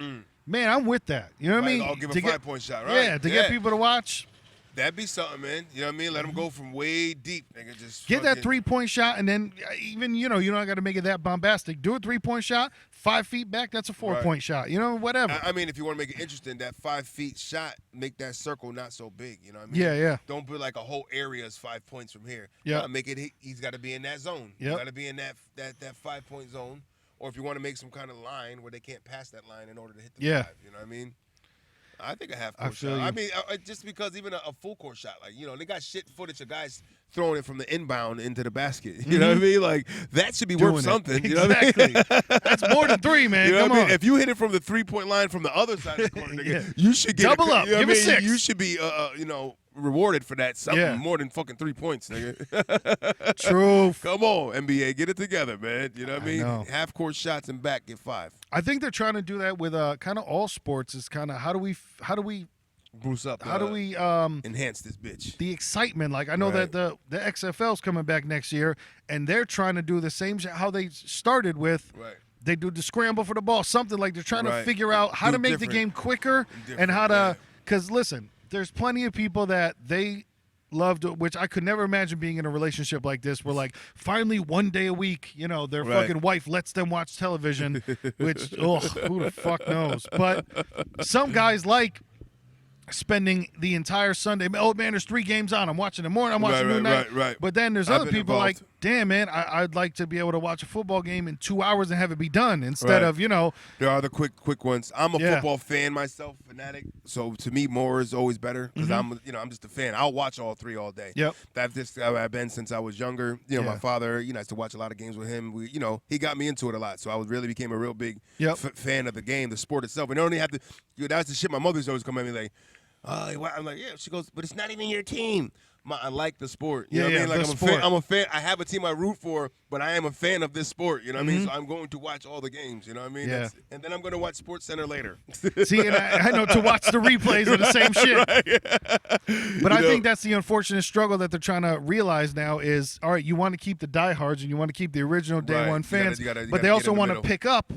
Man, I'm with that. You know what I mean? I'll give a 5-point shot, right? Yeah, to get people to watch. That'd be something, man. You know what I mean? Let them go from way deep, nigga. Just get that 3-point shot, and then even, you don't got to make it that bombastic. Do a 3-point shot, 5 feet back, that's a 4-point shot. Whatever. I mean, if you want to make it interesting, that 5 feet shot, make that circle not so big. You know what I mean? Yeah. Don't put like a whole area is 5 points from here. Yeah. Make it. He's got to be in that zone. Yep. He's got to be in that 5-point zone. Or if you want to make some kind of line where they can't pass that line in order to hit the 5. You know what I mean? I think a half-court shot. I mean, just because even a full-court shot, like, they got shit footage of guys throwing it from the inbound into the basket. You know what I mean? Like, that should be worth something. You know what I mean? That's more than 3, man. You know Come on. If you hit it from the 3-point line from the other side of the corner, nigga, you should get double up. Give it 6. You should be, rewarded for that. Something more than fucking 3 points, nigga. True. Come on, NBA, get it together, man. You know what I mean? Know. Half-court shots and back, get 5. I think they're trying to do that with kind of all sports. Is kind of how do we Bruce up. how do we enhance this bitch? The excitement. Like, I know that the XFL's coming back next year, and they're trying to do the same how they started with. Right. They do the scramble for the ball, something like they're trying to figure out how to make the game quicker and how to. Because listen, there's plenty of people that they loved, which I could never imagine being in a relationship like this, where like finally one day a week, their fucking wife lets them watch television, which who the fuck knows? But some guys like spending the entire Sunday. Oh man, there's 3 games on. I'm watching the morning. I'm watching midnight. Right. But then there's other people like, damn man, I'd like to be able to watch a football game in 2 hours and have it be done instead of There are the quick ones. I'm a football fan myself, fanatic. So to me, more is always better because I'm just a fan. I'll watch all 3 all day. Yep. I've been since I was younger. My father, I used to watch a lot of games with him. He got me into it a lot. So I really became a real big fan of the game, the sport itself. And I only have to. That's the shit my mother's always come at me like. I'm like, yeah. She goes, but it's not even your team. I like the sport. You know what I mean? Like I'm a fan. I have a team I root for, but I am a fan of this sport. You know what I mean? So I'm going to watch all the games. You know what I mean? Yeah. And then I'm going to watch Sports Center later. See, and I know to watch the replays of the same shit. But I think that's the unfortunate struggle that they're trying to realize now is, all right, you want to keep the diehards and you want to keep the original day one fans, but they also want to pick up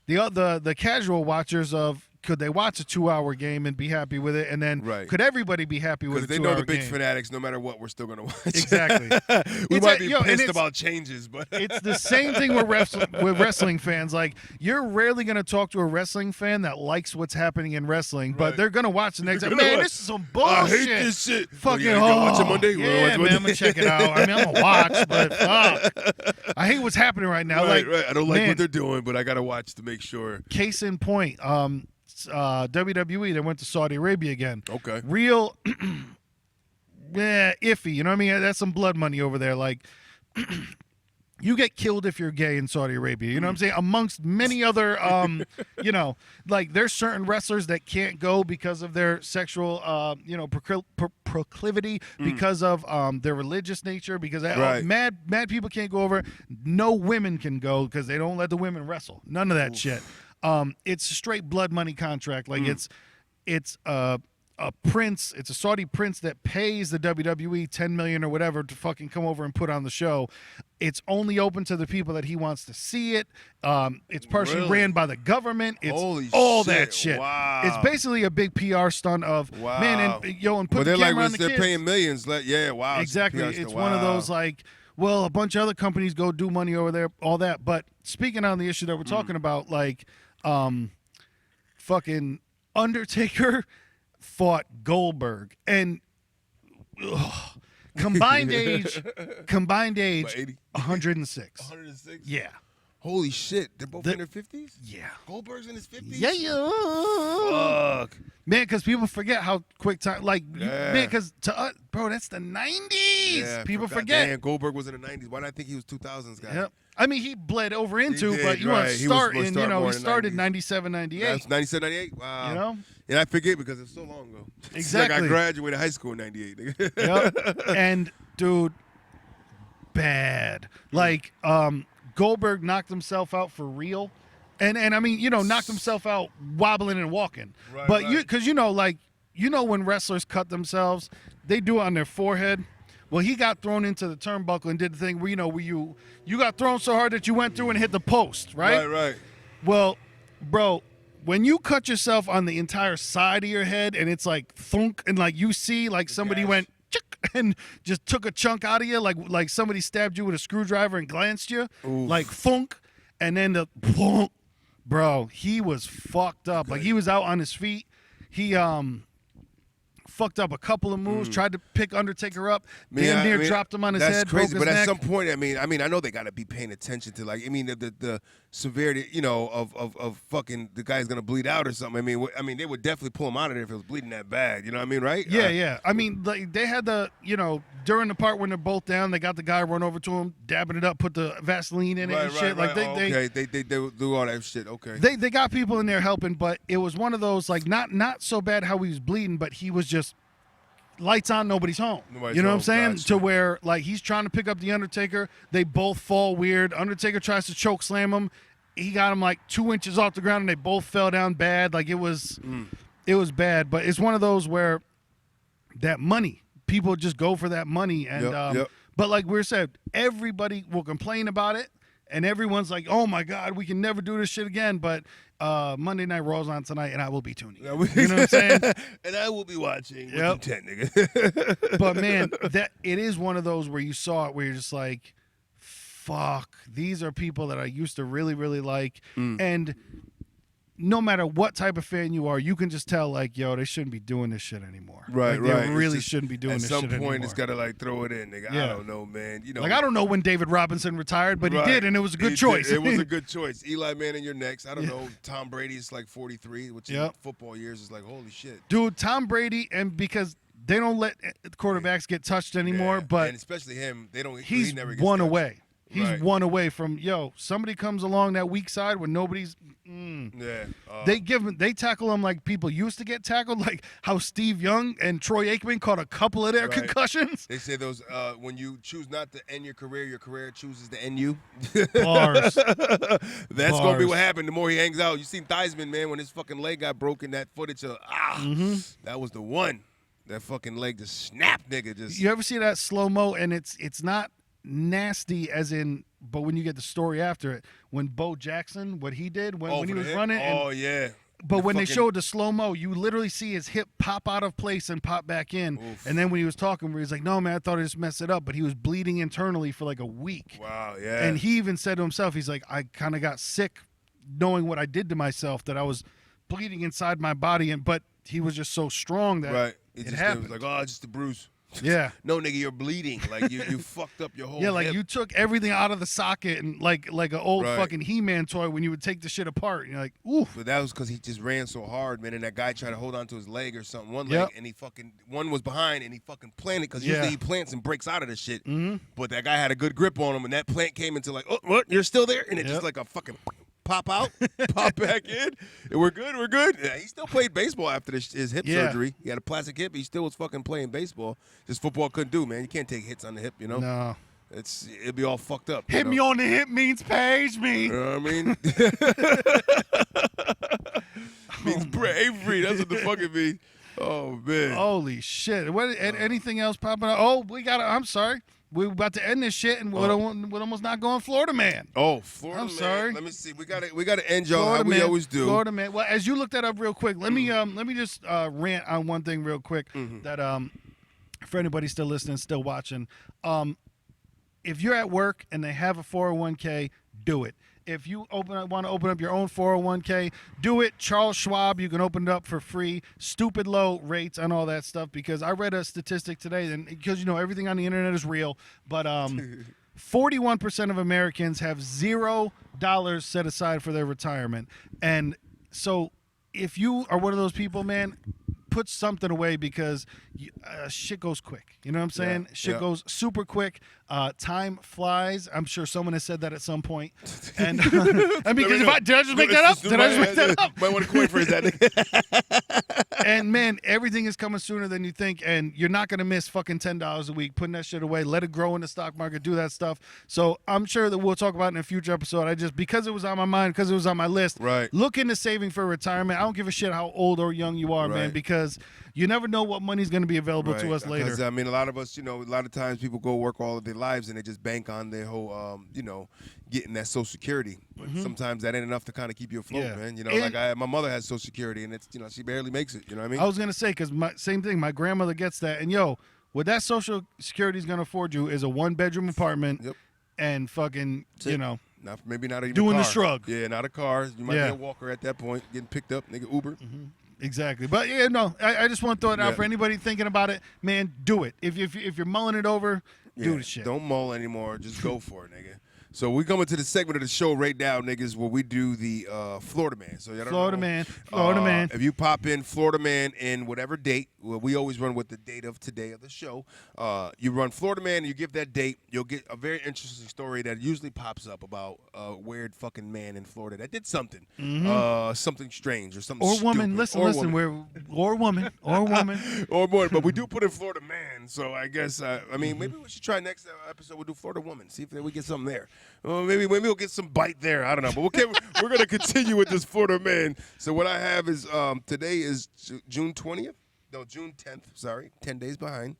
the casual watchers of could they watch a 2-hour game and be happy with it? And then could everybody be happy with a 2-hour game? Because they know the big fanatics, no matter what, we're still going to watch. Exactly. We might be pissed about changes, but it's the same thing with wrestling fans. Like, you're rarely going to talk to a wrestling fan that likes what's happening in wrestling, but they're going to watch the next time. Man, this is some bullshit. I hate this shit. Fucking watch it Monday? Yeah, man, I'm going to check it out. I mean, I'm going to watch, but fuck. I hate what's happening right now. Right. I don't like what they're doing, but I got to watch to make sure. Case in point, WWE, they went to Saudi Arabia again. Okay. Real iffy, you know what I mean? That's some blood money over there. Like, you get killed if you're gay in Saudi Arabia, you know what I'm saying? Amongst many other, you know, like, there's certain wrestlers that can't go because of their sexual, you know, proclivity, because of their religious nature, because mad people can't go over. No women can go because they don't let the women wrestle. None of that shit. It's a straight blood money contract. Like, it's a prince. It's a Saudi prince that pays the WWE $10 million or whatever to fucking come over and put on the show. It's only open to the people that he wants to see it. It's partially ran by the government. It's that shit. Wow. It's basically a big PR stunt of man, and put the camera on the kids. They're paying millions. Wow. Exactly. It's one of those, like, well, a bunch of other companies go do money over there, all that. But speaking on the issue that we're talking about, like, fucking Undertaker fought Goldberg, and combined age 80? 106. 106? Yeah. Holy shit. They're both in their 50s? Yeah. Goldberg's in his 50s? Yeah. Fuck. Man, because people forget how quick time, like, man, because to us, bro, that's the 90s. Yeah, people forget. Damn, Goldberg was in the 90s. Why did I think he was 2000s guy? Yep. I mean, he bled over into, but you want to start in, you know, he started 97, 98. That's 97, 98? Wow. You know? And I forget because it's so long ago. Exactly. It's like I graduated high school in 98. Yep. And, dude, bad. Like, Goldberg knocked himself out for real. And I mean, you know, knocked himself out wobbling and walking. Right, but because, you know, like, you know, when wrestlers cut themselves, they do it on their forehead. Well, he got thrown into the turnbuckle and did the thing where, you know, where you got thrown so hard that you went through and hit the post, right? Right. Well, bro, when you cut yourself on the entire side of your head and it's like thunk, and like you see like somebody went and just took a chunk out of you, like somebody stabbed you with a screwdriver and glanced you, like thunk, and then the boom, bro, he was fucked up. Like, he was out on his feet. He fucked up a couple of moves, tried to pick Undertaker up, damn near dropped him on his head. That's crazy, broke his but neck. at some point, I mean, I know they got to be paying attention to, like, I mean, the severity, you know, of fucking the guy's gonna bleed out or something. I mean, they would definitely pull him out of there if it was bleeding that bad. You know what I mean, right? Yeah. I mean, like, they had the, you know, during the part when they're both down, they got the guy run over to him, dabbing it up, put the Vaseline in it and shit. Like, they do all that shit. Okay. They got people in there helping, but it was one of those, like, not so bad how he was bleeding, but he was just lights on, nobody's home. You know what I'm saying? Gotcha. To where, like, he's trying to pick up the Undertaker. They both fall weird. Undertaker tries to choke slam him. He got him like 2 inches off the ground, and they both fell down bad. Like, it was bad. But it's one of those where that money, people just go for that money. And but like we said, everybody will complain about it. And everyone's like, oh, my God, we can never do this shit again. But Monday Night Raw's on tonight, and I will be tuning in. You know what I'm saying? And I will be watching with intent, nigga. But, man, that it is one of those where you saw it where you're just like, fuck, these are people that I used to really, really like. And no matter what type of fan you are, you can just tell, like, yo, they shouldn't be doing this shit anymore. Right. They really shouldn't be doing this shit anymore. At some point, it's got to, like, throw it in, nigga. Yeah. I don't know, man. You know, like, I don't know when David Robinson retired, but he did, and it was a good choice. It was a good choice. Eli Manning, you're next. I don't know. Tom Brady's like 43, which in football years is like, holy shit. Dude, Tom Brady, and because they don't let quarterbacks get touched anymore, but and especially him, he's he never gets one touched. away. He's one away from, somebody comes along that weak side when nobody's they tackle him like people used to get tackled, like how Steve Young and Troy Aikman caught a couple of their concussions. They say those when you choose not to end your career chooses to end you. Bars. That's gonna be what happened the more he hangs out. You seen Theismann, man, when his fucking leg got broken, that footage of that was the one. That fucking leg just snapped, nigga. Just you ever see that slow-mo, and it's not nasty as in, but when you get the story after it, when Bo Jackson, what he did when he was running, But when they showed the slow-mo, you literally see his hip pop out of place and pop back in. Oof. And then when he was talking, where he's like, no, man, I thought I just messed it up. But he was bleeding internally for like a week. Wow, yeah. And he even said to himself, he's like, I kind of got sick knowing what I did to myself, that I was bleeding inside my body. But he was just so strong that it happened. It was like, oh, just a bruise. Yeah. No, nigga, you're bleeding. Like you fucked up your whole hip. You took everything out of the socket and like an old fucking He-Man toy when you would take the shit apart. And you're like, oof. But that was because he just ran so hard, man. And that guy tried to hold on to his leg or something, one leg, and one was behind, and he fucking planted because usually he plants and breaks out of this shit. Mm-hmm. But that guy had a good grip on him, and that plant came into like, oh, what? You're still there? And it just like a fucking pop out, pop back in, and we're good. Yeah, he still played baseball after his hip surgery. He had a plastic hip. He still was fucking playing baseball. Just football couldn't do, man. You can't take hits on the hip, you know? No. It'd be all fucked up. Hit me on the hip means page me. You know what I mean? Means bravery. That's what the fuck it means. Oh, man. Holy shit. Anything else popping up? Oh, I'm sorry. We're about to end this shit, and we're almost not going Florida Man. Oh, Florida Man. I'm sorry. Let me see. We gotta end y'all how we always do. Florida Man. Well, as you look that up real quick, let me just rant on one thing real quick that for anybody still listening, still watching, if you're at work and they have a 401k, do it. If you want to open up your own 401k, do it. Charles Schwab, you can open it up for free. Stupid low rates and all that stuff, because I read a statistic today, and because everything on the internet is real, but 41% of Americans have $0 set aside for their retirement. And so if you are one of those people, man, put something away, because shit goes quick. You know what I'm saying? Shit goes super quick. Time flies. I'm sure someone has said that at some point. And did I just make that up? Did I just make that up? Might want to coin phrase that. And man, everything is coming sooner than you think, and you're not gonna miss fucking $10 a week. Putting that shit away, let it grow in the stock market, do that stuff. So I'm sure that we'll talk about it in a future episode. Because it was on my mind, because it was on my list. Right. Look into saving for retirement. I don't give a shit how old or young you are, man, because you never know what money's going to be available to us later. Because, I mean, a lot of us, a lot of times people go work all of their lives and they just bank on their whole, getting that Social Security. But sometimes that ain't enough to kind of keep you afloat, man. My mother has Social Security, and it's, she barely makes it. You know what I mean? I was going to say, because same thing, my grandmother gets that. And, what that Social Security is going to afford you is a 1-bedroom apartment and fucking, maybe not even doing a car. the shrug. Yeah, not a car. You might be a walker at that point, getting picked up, nigga, Uber. Mm-hmm. Exactly. But I just want to throw it out for anybody thinking about it. Man, do it. If you're mulling it over, do the shit. Don't mull anymore. Just go for it, nigga. So we coming to the segment of the show right now, niggas, where we do the Florida Man. So Florida Man. If you pop in Florida Man in whatever date, well, we always run with the date of today of the show. You run Florida Man and you give that date, you'll get a very interesting story that usually pops up about a weird fucking man in Florida that did something, something strange or something or woman. stupid. Listen, or woman. Or more, but we do put in Florida Man. So I guess maybe we should try next episode. We'll do Florida Woman. See if we get something there. Maybe we'll get some bite there. I don't know. But we're going to continue with this Florida Man. So what I have is today is June 20th. No, June 10th. Sorry. 10 days behind.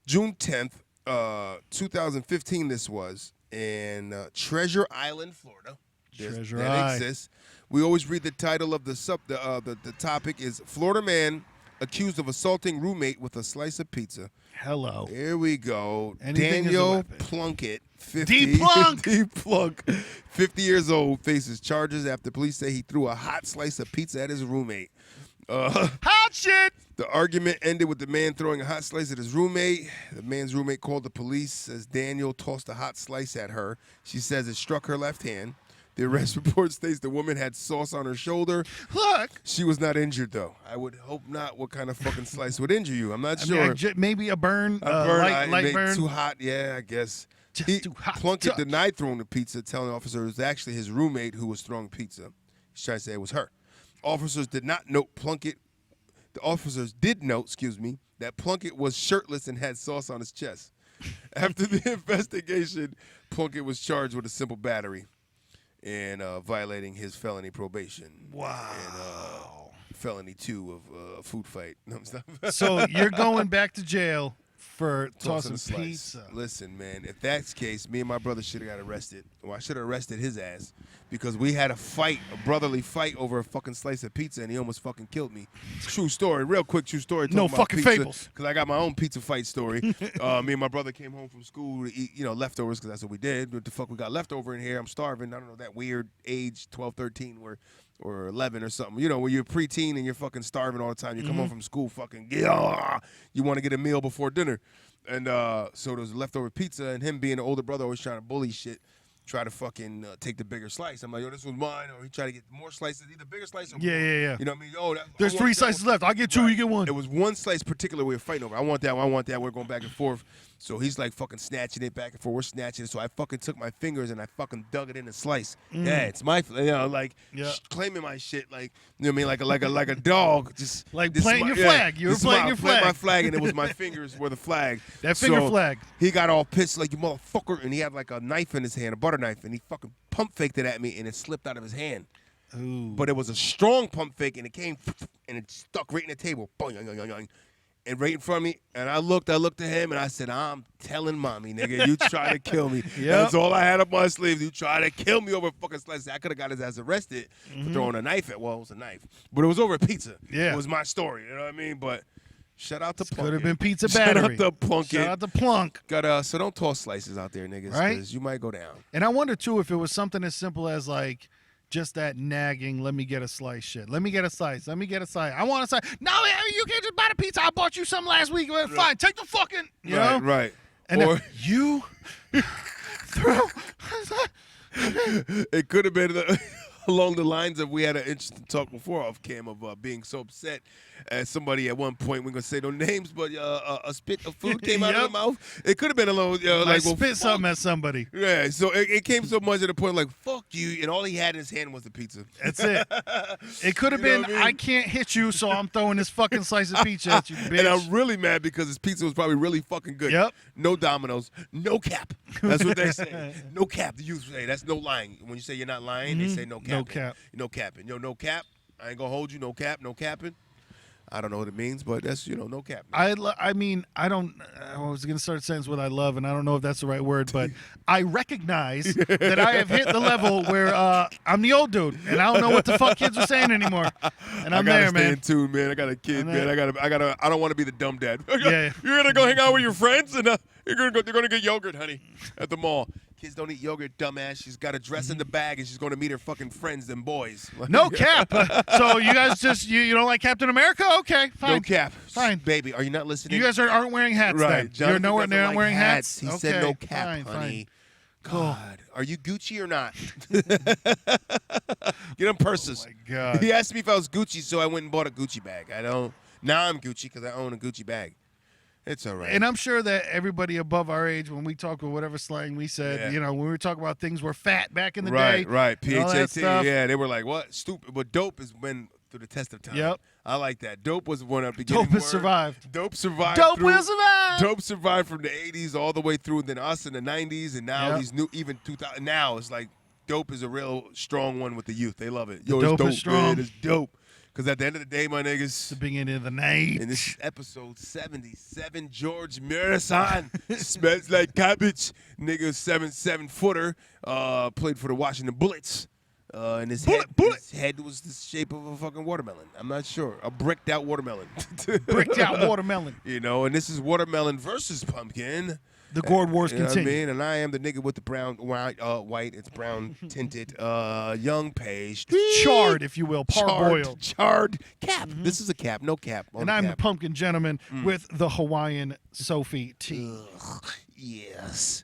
June 10th, 2015 this was, in Treasure Island, Florida. That exists. We always read the title of the topic is Florida Man accused of assaulting roommate with a slice of pizza. Hello. Here we go. Anything Daniel Plunkett, 50. D-Plunk! 50 years old, faces charges after police say he threw a hot slice of pizza at his roommate. Hot shit! The argument ended with the man throwing a hot slice at his roommate. The man's roommate called the police as Daniel tossed a hot slice at her. She says it struck her left hand. The arrest report states the woman had sauce on her shoulder. Look. She was not injured, though. I would hope not. What kind of fucking slice would injure you? I'm not sure. Maybe a burn. Light burn. Too hot, yeah, I guess. Too hot. Plunkett denied throwing the pizza, telling officers it was actually his roommate who was throwing pizza. He's trying to say it was her. Officers did note, that Plunkett was shirtless and had sauce on his chest. After the investigation, Plunkett was charged with a simple battery and violating his felony probation. Wow. And felony 2 of food fight. No, so you're going back to jail for Tossing tossing a slice. pizza. Listen, man, if that's the case, me and my brother should have got arrested. Well, I should have arrested his ass because we had a fight, a brotherly fight over a fucking slice of pizza, and he almost fucking killed me. True story, real quick, true story. No fucking fables. Because I got my own pizza fight story. Me and my brother came home from school to eat, leftovers because that's what we did. What the fuck we got leftover in here? I'm starving. I don't know, that weird age, 12, 13, or 11 or something. Where you're preteen and you're fucking starving all the time. You come home from school fucking, you want to get a meal before dinner. And so there was leftover pizza, and him being an older brother always trying to bully shit, try to fucking take the bigger slice. I'm like, yo, this was mine. Or he tried to get more slices, either bigger slice or more. Yeah. You know what I mean? Oh, there's 3 slices left. I get 2, you get 1. It was one slice particular we were fighting over. I want that one, I want that. We're going back and forth. So he's like fucking snatching it back and forth. We're snatching it. So I fucking took my fingers and I fucking dug it in and slice. Yeah, it's my, claiming my shit, like, you know what I mean? Like a dog. Just like playing your flag. You were playing your flag. My flag, and it was my fingers were the flag. That finger flag. He got all pissed like, you motherfucker, and he had like a knife in his hand, a butter knife, and he fucking pump faked it at me, and it slipped out of his hand. Ooh. But it was a strong pump fake, and it came, and it stuck right in the table. Boing, and right in front of me, and I looked at him, and I said, I'm telling mommy, nigga, you try to kill me. Yep. That's all I had up my sleeves. You try to kill me over fucking slices. I could have got his ass arrested for throwing a knife at, well, it was a knife. But it was over pizza. Yeah. It was my story, you know what I mean? But shout out to Plunk. Could have been pizza battery. Shout out to Plunk. Shout out to Plunk. So don't toss slices out there, niggas, because you might go down. And I wonder, too, if it was something as simple as, like, just that nagging, let me get a slice shit. Let me get a slice. Let me get a slice. I want a slice. No, you can't just buy the pizza. I bought you some last week. Well, fine, take the fucking, you know? Right. And or then you throw. It could have been along the lines of, we had an interesting talk before off cam of being so upset at somebody at one point. We're going to say no names, but a spit of food came out of the mouth. It could have been a little, spit something at somebody. Yeah, so it came so much to the point like, fuck you, and all he had in his hand was the pizza. That's it. It could have been, I can't hit you, so I'm throwing this fucking slice of pizza at you, bitch. And I'm really mad because his pizza was probably really fucking good. Yep. No Domino's, no cap. That's what they say. No cap. The youth say that's no lying. When you say you're not lying, they say no cap. No cap. No capping. No cap. I ain't gonna hold you. No cap. No capping. I don't know what it means, but that's, no cap. I was going to start a sentence with I love, and I don't know if that's the right word, but I recognize that I have hit the level where I'm the old dude, and I don't know what the fuck kids are saying anymore. And I'm there, man. I gotta stay in tune, man. I got a kid, man. I don't want to be the dumb dad. Yeah. You're gonna go hang out with your friends, and they're gonna get yogurt, honey, at the mall. Kids don't eat yogurt, dumbass. She's got a dress in the bag, and she's going to meet her fucking friends, them boys. No cap. So you guys just, you don't like Captain America? Okay, fine. No cap. Fine. Baby, are you not listening? You guys aren't wearing hats right. then. You're nowhere near like wearing hats? He okay, said no cap, fine, honey. Cool. God, are you Gucci or not? Get him purses. Oh, my God. He asked me if I was Gucci, so I went and bought a Gucci bag. Now I'm Gucci because I own a Gucci bag. It's all right. And I'm sure that everybody above our age, when we talk with whatever slang we said, when we were talking about things were fat back in the day. Right. PHAT. Yeah, they were like, what? Stupid. But dope has been through the test of time. Yep. I like that. Dope was one of the beginning. Dope has survived. Dope survived. Dope will survive. Dope survived from the 80s all the way through, then us in the 90s, and now these new, even 2000. Now it's like Dope is a real strong one with the youth. They love it. Yo, dope it's dope, is strong. man. It's dope. Because at the end of the day, my niggas. It's the beginning of the night. And this is episode 77. George Marathon smells like cabbage. Nigga, 7-footer. Played for the Washington Bullets. And his head was the shape of a fucking watermelon. I'm not sure. A bricked out watermelon. Bricked out watermelon. And this is watermelon versus pumpkin. The Gourd Wars continue. I mean? And I am the nigga with the brown, white, it's brown tinted, young page. Charred, if you will, parboiled. Charred cap. This is a cap, no cap. And I'm the pumpkin gentleman with the Hawaiian Sophie tea. Yes.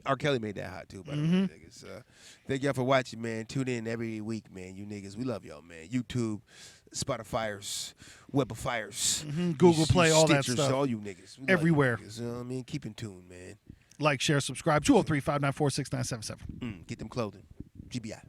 R. Kelly made that hot too, by the way, niggas. Thank y'all for watching, man. Tune in every week, man. You niggas, we love y'all, man. YouTube, Spotifyers, Webifiers, Google Play, all that Stitchers, stuff. all you niggas. Everywhere. Niggas, you know what I mean? Keep in tune, man. Like, share, subscribe. 203-594-6977. Get them clothing. GBI.